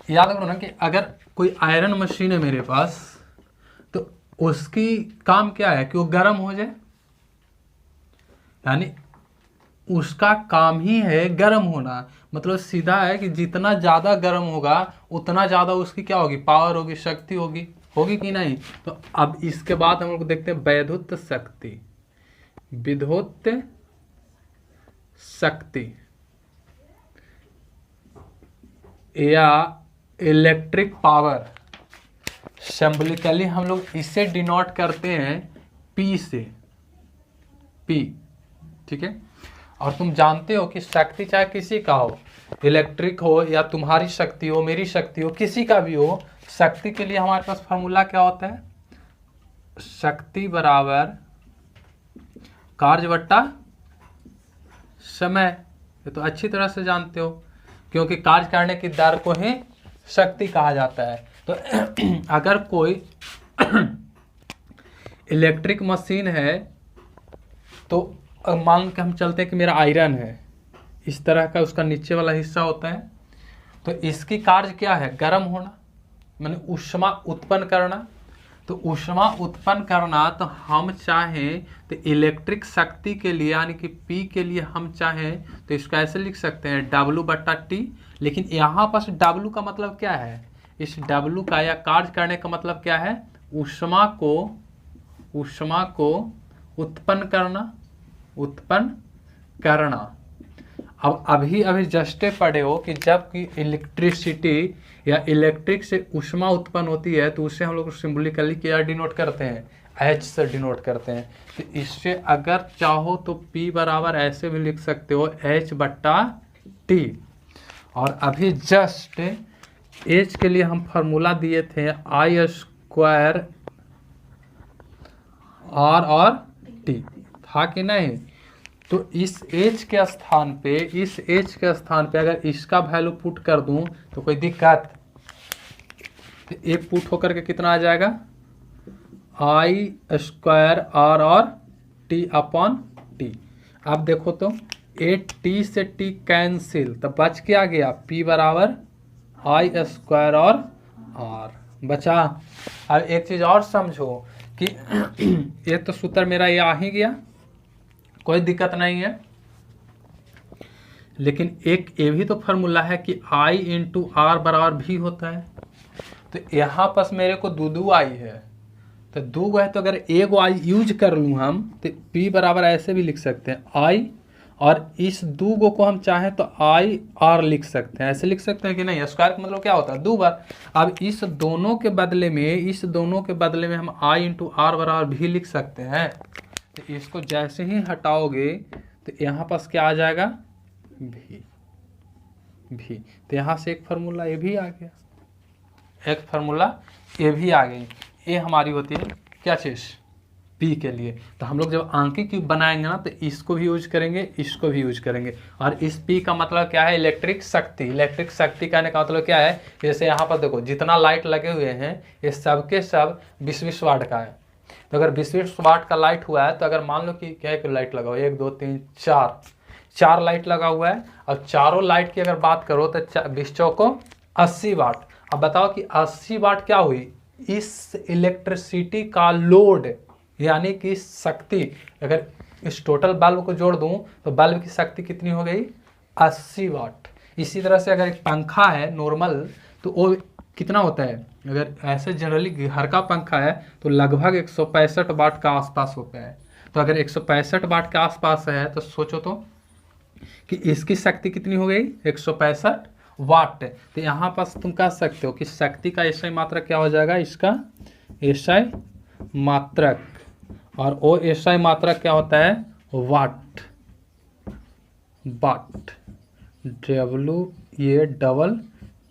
याद करो ना कि अगर कोई आयरन मशीन है मेरे पास तो उसकी काम क्या है कि वो गर्म हो जाए, यानी उसका काम ही है गर्म होना। मतलब सीधा है कि जितना ज़्यादा गर्म होगा उतना ज़्यादा उसकी क्या होगी, पावर होगी, शक्ति होगी कि नहीं। तो अब इसके बाद हम लोग देखते हैं विद्युत शक्ति या इलेक्ट्रिक पावर। सिंबॉलिकली हम लोग इसे डिनोट करते हैं P से, P, ठीक है। और तुम जानते हो कि शक्ति चाहे किसी का हो, इलेक्ट्रिक हो या तुम्हारी शक्ति हो, मेरी शक्ति हो, किसी का भी हो, शक्ति के लिए हमारे पास फॉर्मूला क्या होता है, शक्ति बराबर कार्य बट्टा समय। ये तो अच्छी तरह से जानते हो, क्योंकि कार्य करने की दर को ही शक्ति कहा जाता है। तो अगर कोई इलेक्ट्रिक मशीन है तो मान के हम चलते हैं कि मेरा आयरन है, इस तरह का उसका नीचे वाला हिस्सा होता है। तो इसकी कार्य क्या है, गर्म होना, माने ऊष्मा उत्पन्न करना। तो ऊष्मा उत्पन्न करना, तो हम चाहें तो इलेक्ट्रिक शक्ति के लिए यानी कि P के लिए हम चाहें तो इसको ऐसे लिख सकते हैं W/T। लेकिन यहाँ पर W का मतलब क्या है, इस W का या कार्य करने का मतलब क्या है, ऊष्मा को उत्पन्न करना। अब अभी जस्ट पढ़े हो कि जब कि इलेक्ट्रिसिटी या इलेक्ट्रिक से ऊष्मा उत्पन्न होती है तो उससे हम लोग सिंबॉलिकली क्या डिनोट करते हैं, H से डिनोट करते हैं। तो इससे अगर चाहो तो P बराबर ऐसे भी लिख सकते हो H/T। और अभी जस्ट H के लिए हम फार्मूला दिए थे I² आर और टी था कि नहीं। तो इस एच के स्थान पे अगर इसका वैल्यू पुट कर दूं तो कोई दिक्कत, तो एक पुट होकर के कितना आ जाएगा, आई स्क्वायर आर और टी अपॉन टी। अब देखो तो ए टी से टी कैंसिल, तो बच क्या गया, पी बराबर आई स्क्वायर और आर बचा। अब एक चीज और समझो कि ये तो सूत्र मेरा ये आ ही गया, कोई दिक्कत नहीं है, लेकिन एक ये भी तो फॉर्मूला है कि आई इंटू आर बराबर भी होता है। तो यहाँ पास मेरे को दो आई है, तो दो है, तो अगर एक आई यूज कर लूँ हम तो पी बराबर ऐसे भी लिख सकते हैं आई, और इस दो को हम चाहें तो आई आर लिख सकते हैं, ऐसे लिख सकते हैं कि नहीं। स्क्वायर का मतलब क्या होता है, दो बार। अब इस दोनों के बदले में हम आई इंटू आर बराबर भी लिख सकते हैं। तो इसको जैसे ही हटाओगे तो यहाँ पास क्या आ जाएगा, भी। तो यहाँ से एक फार्मूला ये भी आ गया, एक फार्मूला ये भी आ गई। ये हमारी होती है क्या चीज़, पी के लिए। तो हम लोग जब आंकी क्यूब बनाएंगे ना तो इसको भी यूज करेंगे, इसको भी यूज करेंगे। और इस पी का मतलब क्या है, इलेक्ट्रिक शक्ति। इलेक्ट्रिक शक्ति कहने का मतलब क्या है, जैसे यहाँ पर देखो जितना लाइट लगे हुए हैं ये सब के सब 20-20 वाट का है। तो अगर 20-20 वाट का लाइट हुआ है, तो अगर मान लो कि क्या है कि लाइट लगा हुआ है, 1 2 3 4 लाइट लगा हुआ है, और चारों लाइट की अगर बात करो तो 20 चौको 80 वाट। अब बताओ कि 80 वाट क्या हुई, इस इलेक्ट्रिसिटी का लोड यानी कि शक्ति। अगर इस टोटल बल्ब को जोड़ दूं तो बल्ब की शक्ति कितनी हो गई, 80 वाट। इसी तरह से अगर एक पंखा है नॉर्मल तो वो कितना होता है, अगर ऐसे जनरली घर का पंखा है तो लगभग 165 वाट का आसपास होता है। तो अगर 165 वाट के आसपास है तो सोचो तो कि इसकी शक्ति कितनी हो गई, 165 वाट। तो यहाँ पास तुम कह सकते हो कि शक्ति का एसआई मात्रक क्या हो जाएगा, इसका एसआई मात्रक, और वो एसआई मात्रक क्या होता है, वाट। Double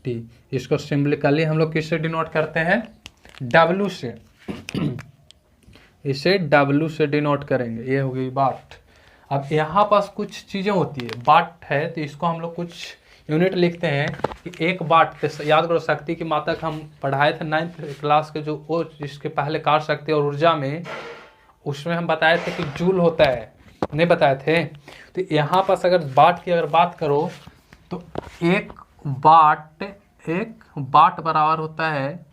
T. इसको सिंपलिकली हम लोग किससे डिनोट करते हैं, डब्ल्यू से। इसे डब्ल्यू से डिनोट करेंगे, ये हो गई वाट। अब यहाँ पास कुछ चीज़ें होती है, वाट है तो इसको हम लोग कुछ यूनिट लिखते हैं कि 1 वाट। याद करो शक्ति की मात्रक हम पढ़ाए थे 9th क्लास के, जो वो जिसके पहले कार्य शक्ति और ऊर्जा में, उसमें हम बताए थे कि जूल होता है, नहीं बताए थे। तो यहाँ पास अगर वाट की अगर बात करो तो 1 वाट बराबर होता है,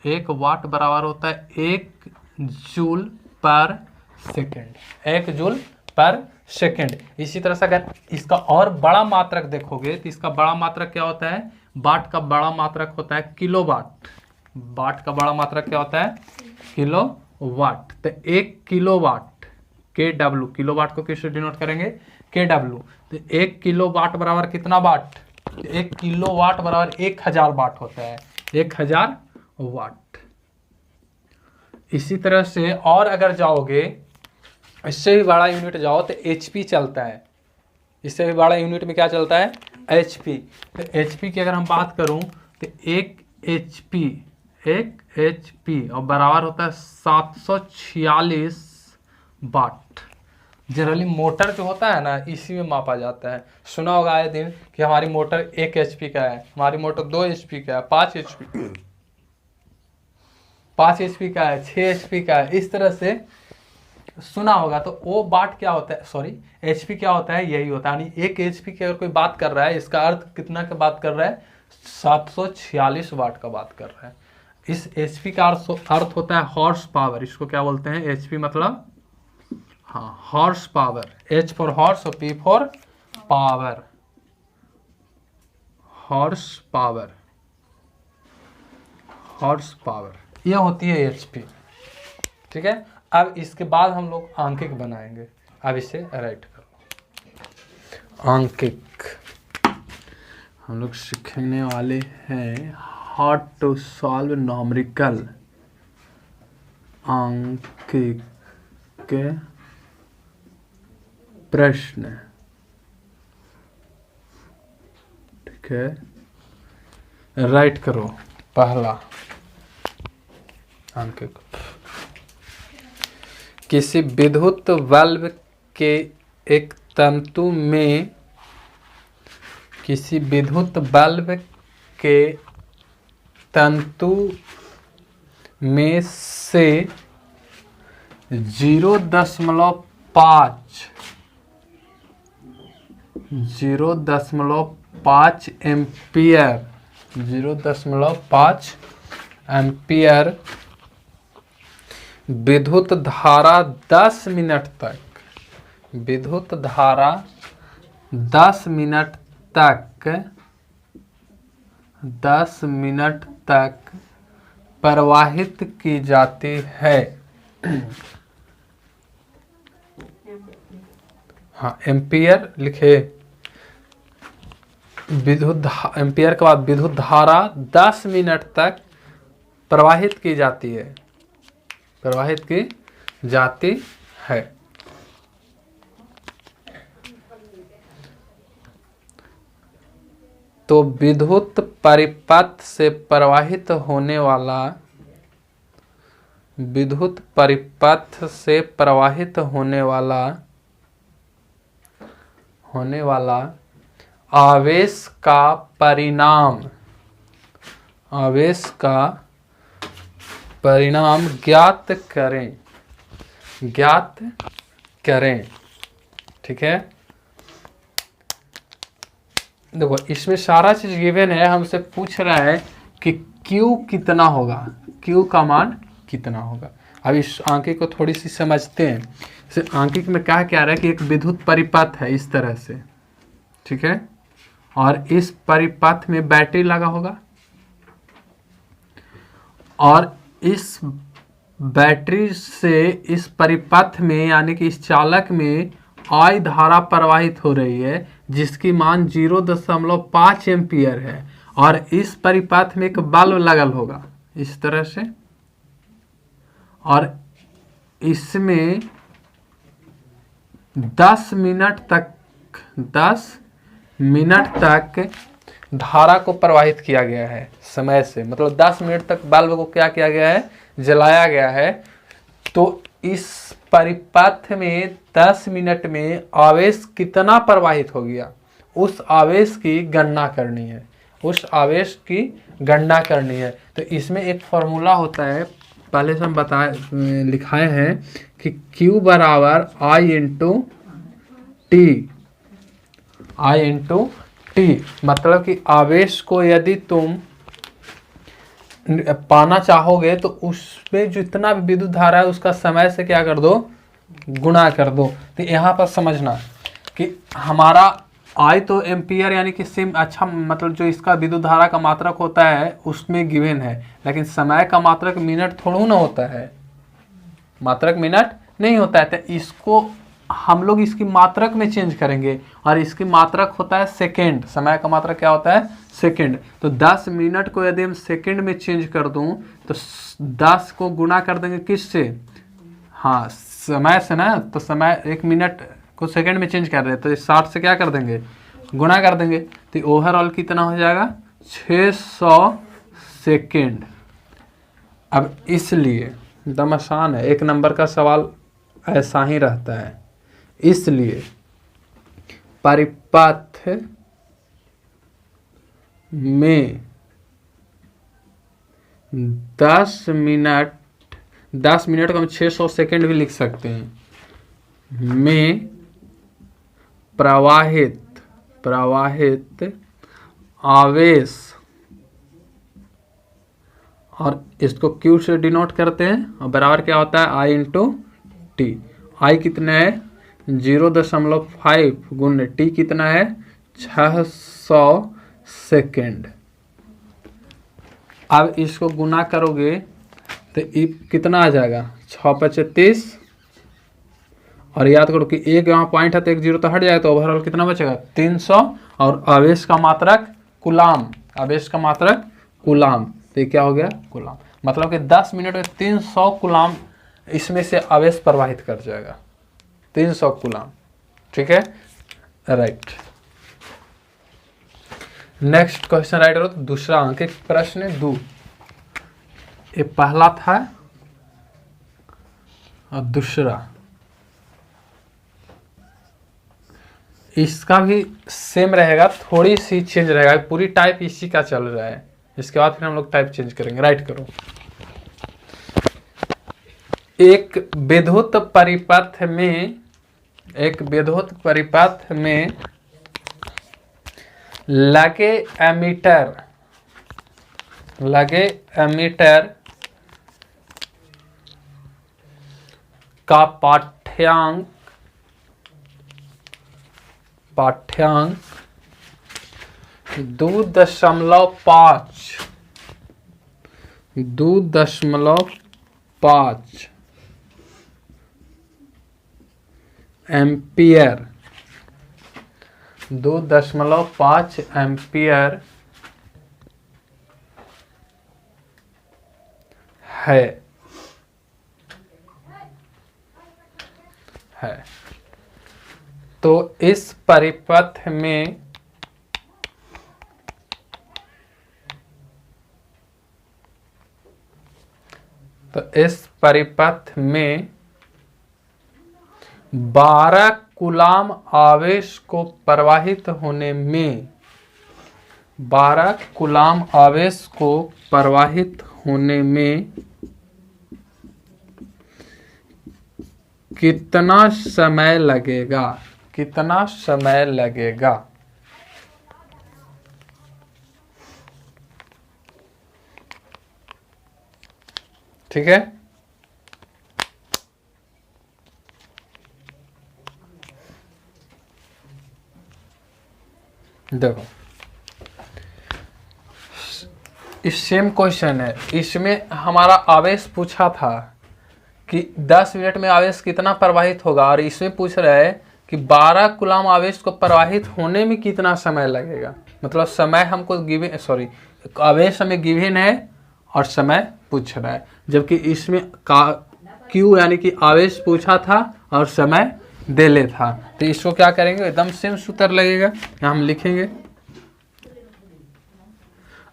1 वाट बराबर होता है 1 जूल पर सेकेंड, 1 जूल पर सेकेंड। इसी तरह से अगर इसका और बड़ा मात्रक देखोगे तो इसका बड़ा मात्रक क्या होता है, वाट का बड़ा मात्रक होता है किलोवाट। वाट का बड़ा मात्रक क्या होता है, किलोवाट। तो 1 किलोवाट KW, किलोवाट को किससे डिनोट करेंगे, KW। तो 1 किलोवाट बराबर कितना वाट, 1 किलोवाट बराबर 1000 वाट होता है, 1000 वाट। इसी तरह से और अगर जाओगे इससे भी बड़ा यूनिट जाओ तो HP चलता है, इससे भी बड़ा यूनिट में क्या चलता है, HP। तो HP की अगर हम बात करूं तो 1 HP और बराबर होता है 746 वाट। जनरली मोटर जो होता है ना इसी में मापा जाता है। सुना होगा आए दिन कि हमारी मोटर 1 HP का है, हमारी मोटर 2 HP का है, 5 HP का है, 6 HP का है, इस तरह से सुना होगा। तो वो वाट क्या होता है, सॉरी HP क्या होता है, यही होता है। यानी 1 HP की अगर कोई बात कर रहा है, इसका अर्थ कितना का बात कर रहा है, 746 वाट का बात कर रहा है। इस HP का अर्थ होता है हॉर्स पावर। इसको क्या बोलते हैं, HP मतलब हाँ horse power, H for horse और P for power, horse power, horse power, ये होती है HP। ठीक है, अब इसके बाद हम लोग आंकिक बनाएंगे। अब इसे राइट करो, आंकिक हम लोग सीखने वाले हैं हाउ टू सॉल्व न्यूमेरिकल आंकिक के प्रश्न। ठीक है, राइट करो पहला आंकिक। किसी विद्युत बल्ब के एक तंतु में किसी विद्युत बल्ब के तंतु में से 0.5 एम्पियर विद्युत धारा 10 मिनट तक प्रवाहित की जाती है। हाँ, एम्पियर लिखे, एम्पियर के बाद विद्युत धारा 10 मिनट तक प्रवाहित की जाती है। तो विद्युत परिपथ से प्रवाहित होने वाला आवेश का परिणाम ज्ञात करें। ठीक है, देखो इसमें सारा चीज गिवन है, हमसे पूछ रहा है कि Q कितना होगा, Q का मान कितना होगा। अब इस आंकिक को थोड़ी सी समझते हैं। इस आंकिक में क्या कह रहा है कि एक विद्युत परिपथ है इस तरह से, ठीक है, और इस परिपथ में बैटरी लगा होगा और इस बैटरी से इस परिपथ में यानी कि इस चालक में I धारा प्रवाहित हो रही है जिसकी मान 0.5 एम्पियर है, और इस परिपथ में एक बल्ब लगल होगा इस तरह से, और इसमें 10 मिनट तक धारा को प्रवाहित किया गया है समय से, मतलब 10 मिनट तक बल्ब को क्या किया गया है, जलाया गया है। तो इस परिपथ में 10 मिनट में आवेश कितना प्रवाहित हो गया, उस आवेश की गणना करनी है। तो इसमें एक फॉर्मूला होता है, पहले से हम लिखाए हैं कि Q बराबर I इंटू टी, मतलब कि आवेश को यदि तुम पाना चाहोगे तो उसमें जितना भी विद्युत धारा है उसका समय से क्या कर दो, गुणा कर दो। तो यहाँ पर समझना कि हमारा I तो एम्पियर यानी कि सिम अच्छा, मतलब जो इसका विद्युत धारा का मात्रक होता है उसमें गिवन है, लेकिन समय का मात्रक मिनट थोड़ा ना होता है, मात्रक मिनट नहीं होता है। तो इसको हम लोग इसकी मात्रक में चेंज करेंगे, और इसकी मात्रक होता है सेकेंड, समय का मात्रक क्या होता है, सेकेंड। तो 10 मिनट को यदि हम सेकेंड में चेंज कर दूं तो 10 को गुणा कर देंगे किससे, हाँ समय से ना, तो समय 1 मिनट को सेकेंड में चेंज कर रहे हैं तो 60 से क्या कर देंगे, गुणा कर देंगे। तो ओवरऑल कितना हो जाएगा, 600 सेकेंड। अब इसलिए एकदम आसान है, 1 नंबर का सवाल ऐसा ही रहता है। इसलिए परिपथ में 10 मिनट को हम 600 सेकेंड भी लिख सकते हैं, में प्रवाहित आवेश, और इसको Q से डिनोट करते हैं, और बराबर क्या होता है, I इंटू टी। I कितना है, 0.5 गुण टी कितना है, 600 सेकेंड। अब इसको गुना करोगे तो कितना आ जाएगा, 6×25, और याद करो कि एक यहाँ पॉइंट है तो एक 0 तो हट जाएगा, तो ओवरऑल कितना बचेगा, 300, और आवेश का मात्रक कूलाम, तो ये क्या हो गया, कूलाम। मतलब कि 10 मिनट में 300 कूलाम इसमें से आवेश प्रवाहित कर जाएगा, 300 कूलाम। ठीक है, राइट। नेक्स्ट क्वेश्चन राइट करो, तो दूसरा अंक प्रश्न 2। ये पहला था और दूसरा इसका भी सेम रहेगा, थोड़ी सी चेंज रहेगा, पूरी टाइप इसी का चल रहा है। इसके बाद फिर हम लोग टाइप चेंज करेंगे। राइट करो। एक विद्युत परिपथ में लगे एमीटर का पाठ्यांक 2.5 एम्पियर 2.5 एम्पियर है। तो इस परिपथ में 12 कूलाम आवेश को प्रवाहित होने में 12 कूलाम आवेश को प्रवाहित होने में कितना समय लगेगा? ठीक है। देखो इस सेम क्वेश्चन है, इसमें हमारा आवेश पूछा था कि 10 मिनट में आवेश कितना प्रवाहित होगा, और इसमें पूछ रहा है कि 12 कूलाम आवेश को प्रवाहित होने में कितना समय लगेगा। मतलब समय हमको गिवन, सॉरी आवेश हमें गिवन है और समय पूछ रहा है, जबकि इसमें क्यू यानी कि आवेश पूछा था और समय देले था। तो इसको क्या करेंगे, एकदम सेम सूत्र लगेगा। यहाँ हम लिखेंगे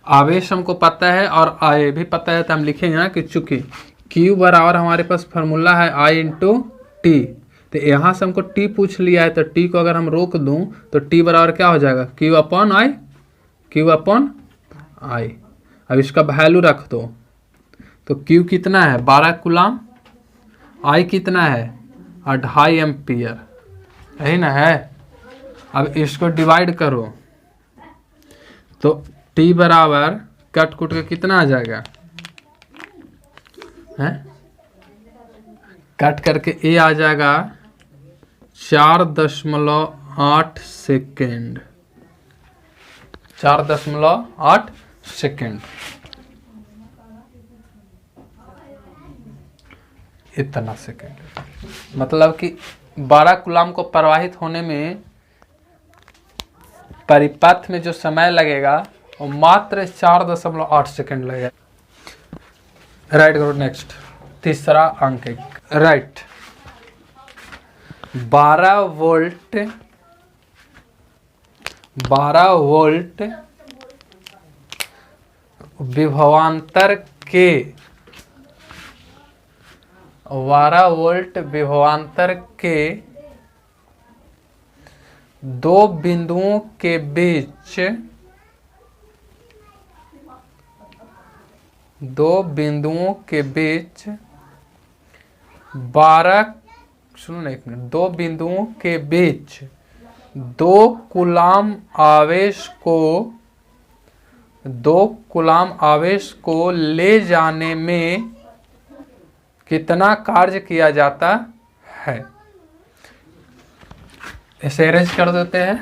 आवेश हमको पता है और आय भी पता है, तो हम लिखेंगे ना कि चूंकि Q बराबर हमारे पास फॉर्मूला है I इंटू टी, तो यहाँ से हमको T पूछ लिया है, तो T को अगर हम रोक दूं तो T बराबर क्या हो जाएगा, Q अपॉन I। अब इसका वैल्यू रख दो, तो Q कितना है 12 कूलाम, I कितना है 2.5 एम्पियर, यही ना है। अब इसको डिवाइड करो तो T बराबर कट कुट के कितना आ जाएगा, है कट करके A आ जाएगा 4.8 सेकेंड, 4.8 सेकेंड, इतना सेकेंड। मतलब कि 12 कूलाम को प्रवाहित होने में परिपथ में जो समय लगेगा वो मात्र 4.8 सेकेंड लगेगा। राइट करो। नेक्स्ट तीसरा अंक राइट। 12 वोल्ट विभवांतर के 12 वोल्ट विभवांतर के दो बिंदुओं के बीच 12 सुनो ना एक मिनट, 2 बिंदुओं के बीच 2 कूलाम आवेश को ले जाने में कितना कार्य किया जाता है। इसे अरेंज कर देते हैं।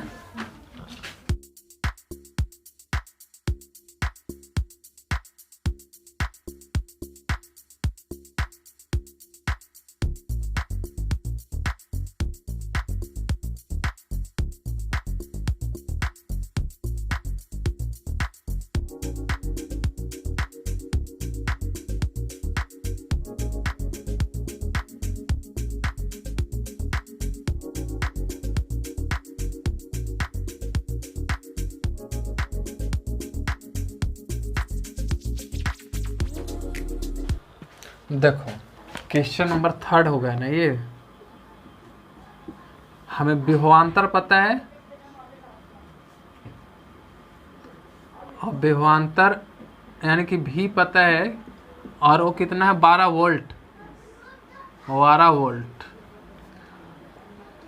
देखो क्वेश्चन नंबर 3 हो गया ना ये। हमें विभवांतर पता है और विभवांतर यानी कि भी पता है, और वो कितना है 12 वोल्ट, 12 वोल्ट।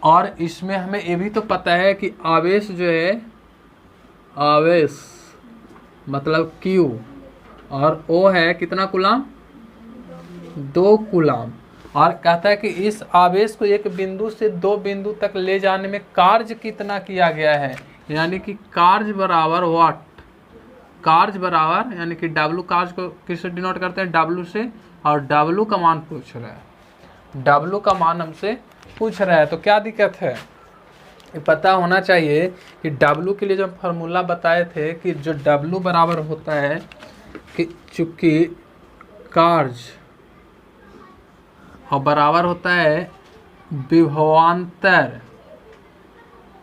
और इसमें हमें ये भी तो पता है कि आवेश जो है, आवेश मतलब Q, और O है कितना कूलाम, 2 कूलाम। और कहता है कि इस आवेश को एक बिंदु से 2 बिंदु तक ले जाने में कार्य कितना किया गया है, यानी कि कार्य बराबर वाट, कार्य बराबर यानी कि W, कार्य को किससे डिनोट करते हैं, W से, और W का मान पूछ रहा है, W का मान हमसे पूछ रहा है। तो क्या दिक्कत है, ये पता होना चाहिए कि W के लिए जो फार्मूला बताए थे कि जो W बराबर होता है कि चूंकि कार्य और बराबर होता है विभवांतर,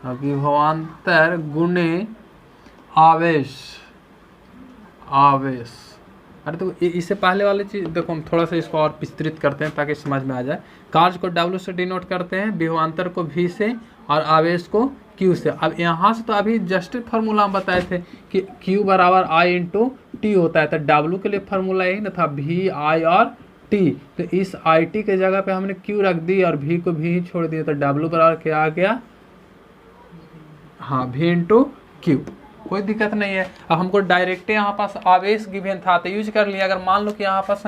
विभवांतर गुणे आवेश, आवेश। अरे तो इससे पहले वाली चीज देखो, हम थोड़ा सा इसको और विस्तृत करते हैं ताकि समझ में आ जाए। कार्य को W से डिनोट करते हैं, विभवांतर को V से, और आवेश को Q से। अब यहाँ से तो अभी जस्ट फार्मूला हम बताए थे कि Q बराबर I इंटू टी होता है, तो W के लिए फार्मूला यही ना था, V I और T। तो इस IT के जगह पे हमने Q रख दी और V को V ही छोड़ दिया, तो W बराबर क्या आ गया, हाँ V इंटू Q। कोई दिक्कत नहीं है। अब हमको डायरेक्ट यहाँ पास आवेश गिवन था तो यूज कर लिया। अगर मान लो कि यहाँ पास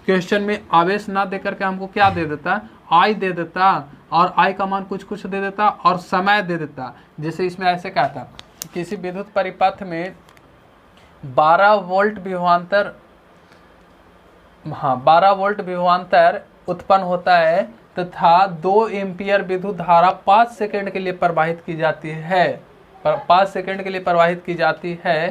क्वेश्चन में आवेश ना दे करके हमको क्या दे देता, आई दे देता, और आई का मान कुछ कुछ दे देता, और समय दे देता। जैसे इसमें ऐसे कहा था किसी विद्युत परिपथ में 12 वोल्ट विभवांतर, हाँ 12 वोल्ट विभवांतर उत्पन्न होता है तथा 2 एम्पियर विद्युत धारा 5 सेकंड के लिए प्रवाहित की जाती है, 5 सेकंड के लिए प्रवाहित की जाती है,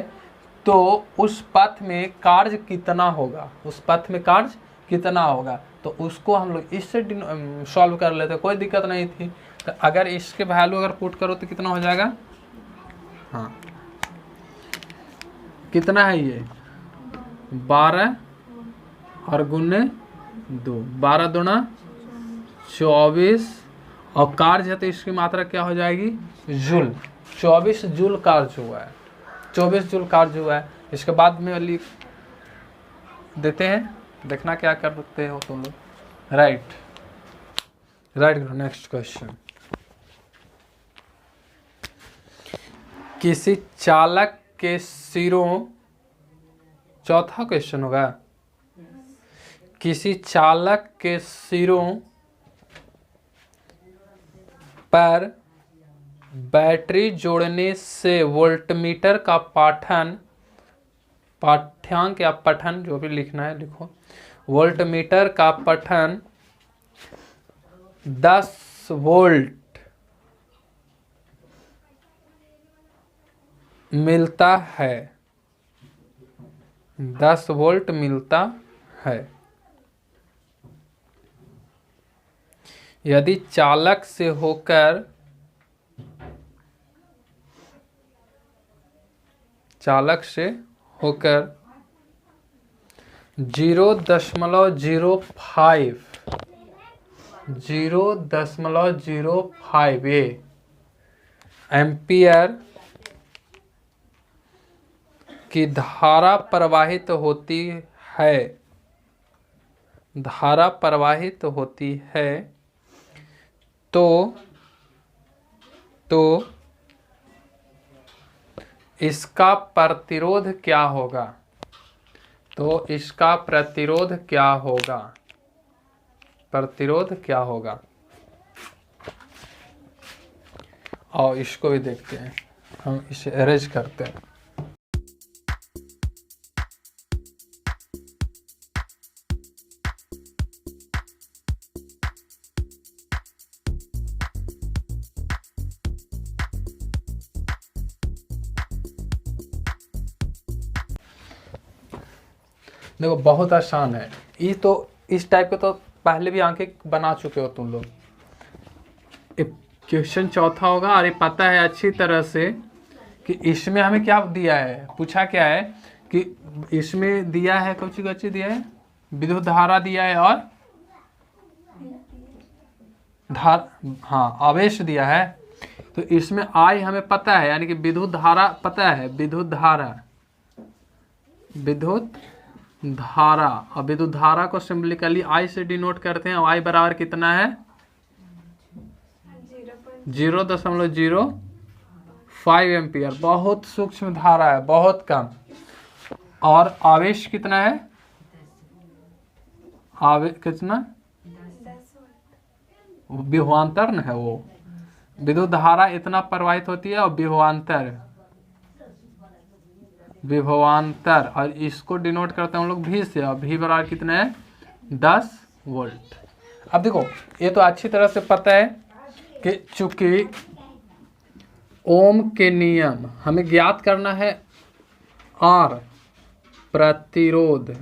तो उस पथ में कार्य कितना होगा, उस पथ में कार्य कितना होगा। तो उसको हम लोग इससे सॉल्व कर लेते, कोई दिक्कत नहीं थी। तो अगर इसके वैल्यू अगर पुट करो तो कितना हो जाएगा, हाँ कितना है ये 12 और गुने 2, 12 दूना 24, और कार्य है तो इसकी मात्रा क्या हो जाएगी, जूल, 24 जूल कार्य हुआ है, 24 जूल कार्य हुआ है। इसके बाद में लिख देते हैं, देखना क्या करते हो तुम लोग। Right next question. किसी चालक के सिरों, चौथा क्वेश्चन होगा, किसी चालक के सिरों पर बैटरी जोड़ने से वोल्टमीटर का पाठ्यांक या पठन, जो भी लिखना है लिखो, वोल्टमीटर का पठन 10 वोल्ट मिलता है, 10 वोल्ट मिलता है। यदि चालक से होकर 0.05 एम्पियर की धारा प्रवाहित होती है, धारा प्रवाहित होती है, तो इसका प्रतिरोध क्या होगा, तो इसका प्रतिरोध क्या होगा, प्रतिरोध क्या होगा। और इसको भी देखते हैं, हम इसे अरेंज करते हैं। देखो बहुत आसान है ये, तो इस टाइप के तो पहले भी आंखें बना चुके हो तुम लोग। क्वेश्चन चौथा होगा, और ये पता है अच्छी तरह से कि इसमें हमें क्या दिया है, पूछा क्या है कि इसमें दिया है, कुछ दिया है, विद्युत धारा दिया है और हाँ आवेश दिया है, तो इसमें आई हमें पता है, यानी कि विद्युत धारा पता है, विद्युत धारा और विद्युत धारा को सिंबलिकली आई से डिनोट करते हैं। आई बराबर कितना है? 0.05 एम्पियर। बहुत सूक्ष्म धारा है, बहुत कम। और आवेश कितना है? आवेश कितना? विभवांतर न है वो। विद्युत धारा इतना प्रवाहित होती है और विभवांतर, और इसको डिनोट करते हैं हम लोग भी से। और भी बराबर कितना है? 10 वोल्ट। अब देखो, ये तो अच्छी तरह से पता है कि चूंकि ओम के नियम हमें ज्ञात करना है, और प्रतिरोध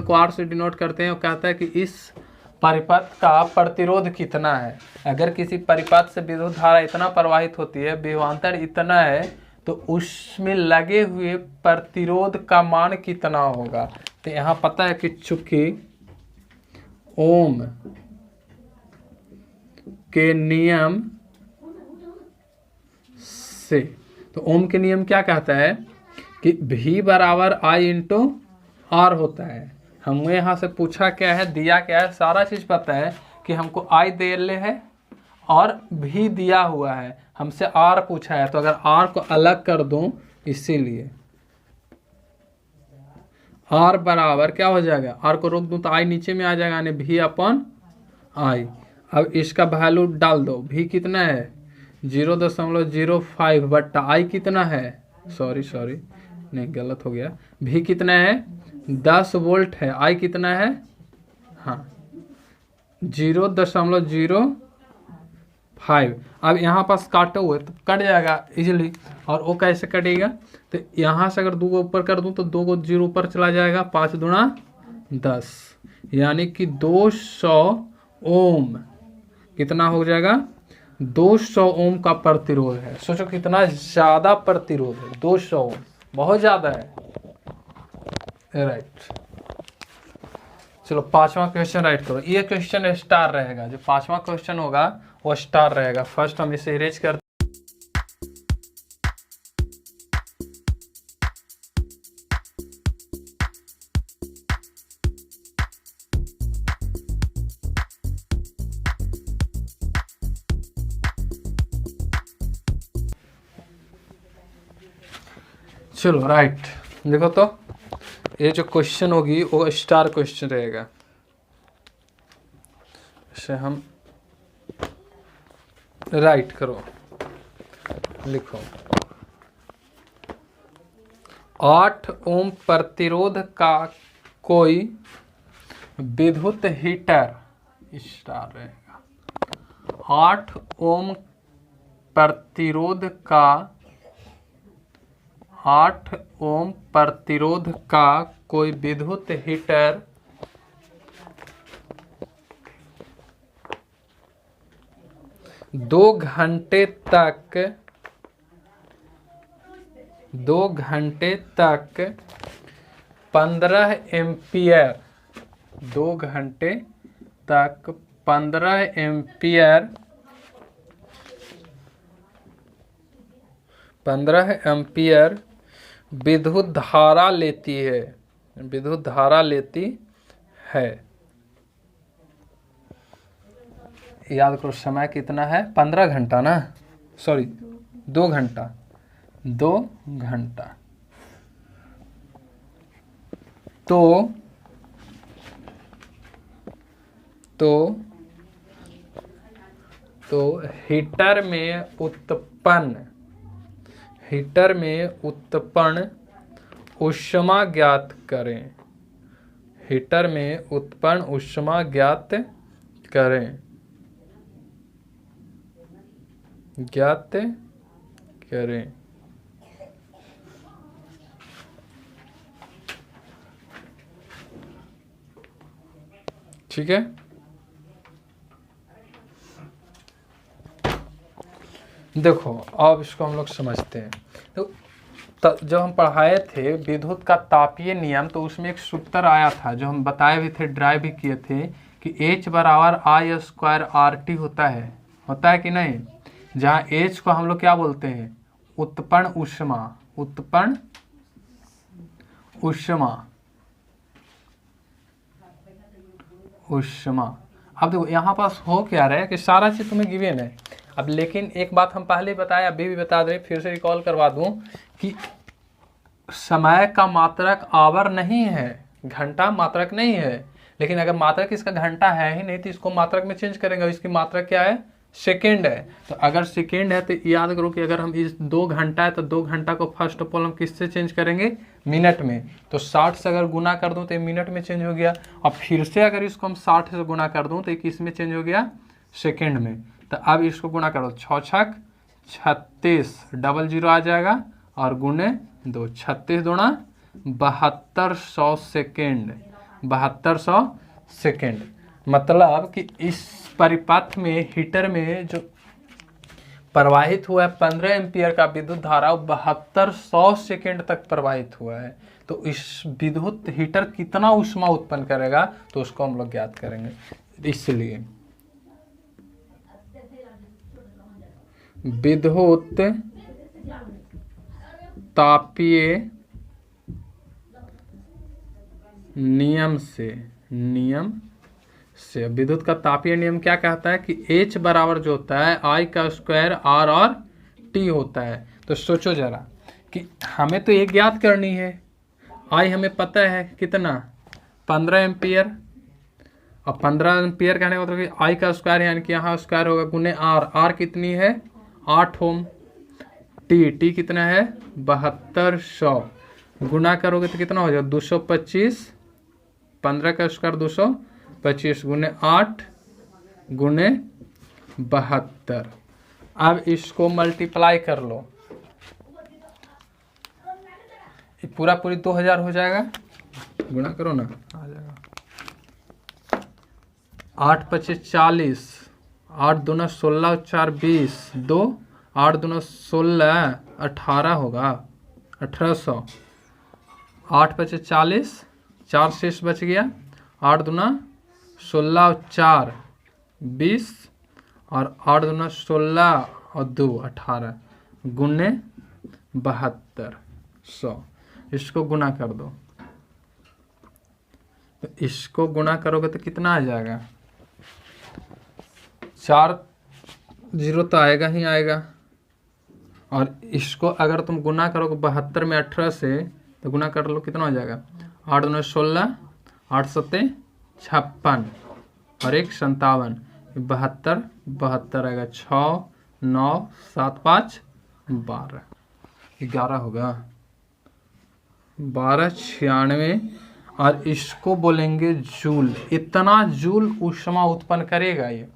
को आर से डिनोट करते हैं। वो कहता है कि इस परिपथ का प्रतिरोध कितना है। अगर किसी परिपथ से विद्युत धारा इतना प्रवाहित होती है, विभवांतर इतना है, तो उसमें लगे हुए प्रतिरोध का मान कितना होगा। तो यहाँ पता है कि चूंकि ओम के नियम से, तो ओम के नियम क्या कहता है कि V बराबर I इंटू आर होता है। हमें यहाँ से पूछा क्या है, दिया क्या है, सारा चीज़ पता है कि हमको I दे ले है और V दिया हुआ है, हमसे R पूछा है। तो अगर R को अलग कर दूं, इसीलिए R बराबर क्या हो जाएगा, R को रोक दूं तो I नीचे में आ जाएगा, यानी V अपॉन I। अब इसका वैल्यू डाल दो, V कितना है? 0.05 बट्टा I कितना है? सॉरी नहीं, गलत हो गया। V कितना है? 10 वोल्ट है। I कितना है? हाँ 0.05। अब यहाँ पास काटे हुए तो कट जाएगा इजीली। और वो कैसे कटेगा? तो यहाँ से अगर 2 को ऊपर कर दूं तो 2 को 0 ऊपर चला जाएगा, 5 दूना 10, यानी कि 200 ओम कितना हो जाएगा? 200 ओम का प्रतिरोध है। सोचो कितना ज्यादा प्रतिरोध है, 200 ओम, बहुत ज्यादा है। राइट, चलो 5वां क्वेश्चन राइट करो। ये क्वेश्चन स्टार रहेगा, जो 5वां क्वेश्चन होगा वो स्टार रहेगा। फर्स्ट हम इसे इरेज कर, चलो राइट। देखो तो ये जो क्वेश्चन होगी वो स्टार क्वेश्चन रहेगा। इसे हम राइट करो, लिखो 8 ओम प्रतिरोध का कोई विद्युत हीटर, स्टार रहेगा। 8 ओम प्रतिरोध का 8 ओम प्रतिरोध का कोई विद्युत हीटर 2 घंटे तक 15 एम्पियर 2 घंटे तक 15 एम्पियर विद्युत धारा लेती है। याद करो समय कितना है, 15 घंटा ना, सॉरी 2 घंटा। तो हीटर में उत्पन्न ऊष्मा ज्ञात करें। हीटर में उत्पन्न ऊष्मा ज्ञात करें। ठीक है, देखो अब इसको हम लोग समझते हैं। तो जब हम पढ़ाए थे विद्युत का तापीय नियम, तो उसमें एक सूत्र आया था जो हम बताए भी थे, ड्राइव भी किए थे कि H बराबर I स्क्वायर RT होता है कि नहीं, जहाँ H को हम लोग क्या बोलते हैं, उत्पन्न ऊष्मा, उत्पन्न ऊष्मा, ऊष्मा। अब देखो यहाँ पास हो क्या रहा है कि सारा चीज तुम्हें गिवन है। अब लेकिन एक बात हम पहले बताए, अभी भी बता दें, फिर से रिकॉल करवा दूं कि समय का मात्रक आवर नहीं है, घंटा मात्रक नहीं है। लेकिन अगर मात्रक इसका घंटा है ही नहीं तो इसको मात्रक में चेंज करेंगे, इसकी मात्रक क्या है, सेकेंड है। तो अगर सेकेंड है तो याद करो कि अगर हम इस 2 घंटा है तो 2 घंटा को फर्स्ट ऑफ ऑल हम किससे चेंज करेंगे, मिनट में। तो 60 से अगर गुना कर दूं तो ये मिनट में चेंज हो गया, और फिर से अगर इसको हम 60 से गुना कर दूं तो ये किस में चेंज हो गया, सेकेंड में। तो अब इसको गुना करो, 6 छक 36, डबल जीरो आ जाएगा, और गुने 2, 36 दूना 7200 सेकेंड, 7200 सेकेंड। मतलब कि इस परिपथ में, हीटर में जो प्रवाहित हुआ है 15 एम्पियर का विद्युत धारा 7200 सेकेंड तक प्रवाहित हुआ है। तो इस विद्युत हीटर कितना ऊष्मा उत्पन्न करेगा तो उसको हम लोग ज्ञात करेंगे। इसलिए विद्युत तापीय नियम से विद्युत का तापीय नियम क्या कहता है कि H बराबर जो होता है I का स्क्वायर R और T होता है। तो सोचो जरा कि हमें तो ये ज्ञात करनी है, I हमें पता है कितना, 15 एम्पियर, और 15 एम्पियर कहने का मतलब कि I का स्क्वायर यानी कि यहाँ स्क्वायर होगा गुने R कितनी है 8 ओम, T कितना है 7200, गुना करोगे तो कितना हो जाएगा 225, 15 का स्क्वायर 225 गुने 8 गुने 72। अब इसको मल्टीप्लाई कर लो, पूरा पूरी 2000 हो जाएगा, गुना करो ना, आ जाएगा 8 25 40, 8 दूना 16 4 20, 2 8 दूना 16 18 होगा 1800, 8 25 40, 4 शेष बच गया, 8 दूना 16 4 20, और 8 दूना 16 और 2 18 गुने 7200। इसको गुना कर दो, तो इसको गुना करोगे तो कितना आ जाएगा, 4 जीरो तो आएगा ही आएगा, और इसको अगर तुम गुना करोगे 72 में 18 से तो गुना कर लो, कितना हो जाएगा 8 दूना 16, 8 सत्ते 56 और 1 57, 72 आएगा, 6 9 7 5 12, 11 होगा 1296। और इसको बोलेंगे जूल। इतना जूल ऊष्मा उत्पन्न करेगा, ये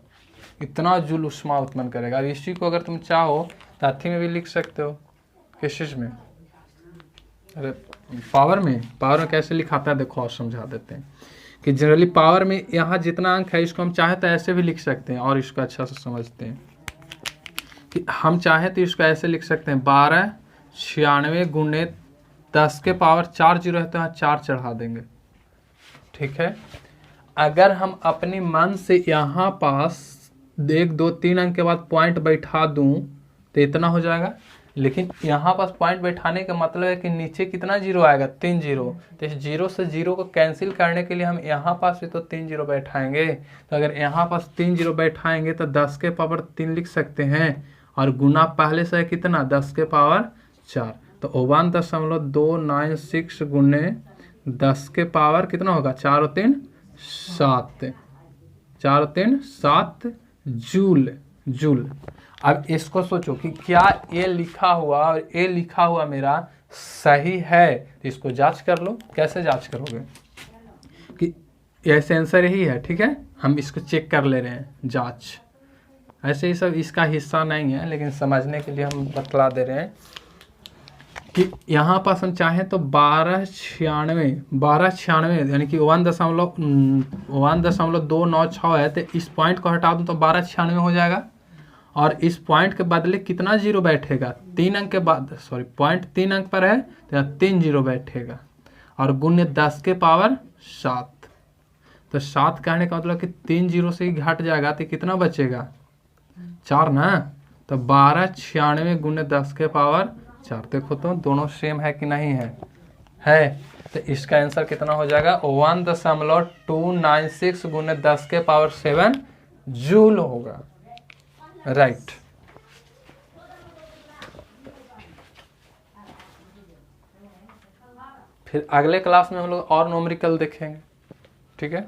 इतना जूल ऊष्मा उत्पन्न करेगा। अब इसी को अगर तुम चाहो तो अथी में भी लिख सकते हो, किस चीज में, अरे पावर में कैसे लिखाता है देखो, और समझा देते हैं कि जनरली पावर में यहाँ जितना अंक है इसको हम चाहे तो ऐसे भी लिख सकते हैं, और इसको अच्छा से समझते हैं कि हम चाहे तो इसको ऐसे लिख सकते हैं 1296 गुने 10 के पावर 4 जीरो है तो यहाँ 4 चढ़ा देंगे, ठीक है। अगर हम अपनी मन से यहाँ पास 1 2 3 अंक के बाद पॉइंट बैठा दूं तो इतना हो जाएगा, लेकिन यहाँ पास पॉइंट बैठाने का मतलब है कि नीचे कितना जीरो आएगा, 3 जीरो। तो इस जीरो से जीरो को कैंसिल करने के लिए हम यहाँ पास भी तो 3 जीरो बैठाएंगे। तो अगर यहाँ पास 3 जीरो बैठाएंगे तो 10 के पावर 3 लिख सकते हैं, और गुना पहले से कितना 10 के पावर 4, तो 1.296 गुने 10 के पावर कितना होगा, 4 और 3 7, 4 और 3 7 जूल। अब इसको सोचो कि क्या ये लिखा हुआ और ये लिखा हुआ मेरा सही है, तो इसको जांच कर लो। कैसे जांच करोगे कि ऐसे आंसर यही है, ठीक है, हम इसको चेक कर ले रहे हैं, जांच। ऐसे ही सब इसका हिस्सा नहीं है, लेकिन समझने के लिए हम बतला दे रहे हैं कि यहाँ पास हम चाहें तो 1296 यानी कि 1.296 है, तो इस पॉइंट को हटा दूँ तो 1296 हो जाएगा। और इस पॉइंट के बदले कितना जीरो बैठेगा, 3 अंक के बाद, सॉरी पॉइंट 3 अंक पर है तो यहाँ 3 जीरो बैठेगा, और गुने 10 के पावर 7, तो 7 कहने का मतलब कि 3 जीरो से ही घट जाएगा तो कितना बचेगा 4 ना। तो 1296 गुने 10 के पावर 4। देखो तो दोनों सेम है कि नहीं है। तो इसका आंसर कितना हो जाएगा 1.296 गुने 10 के पावर 7 जूल होगा। राइट। फिर अगले क्लास में हम लोग और न्यूमेरिकल देखेंगे। ठीक है।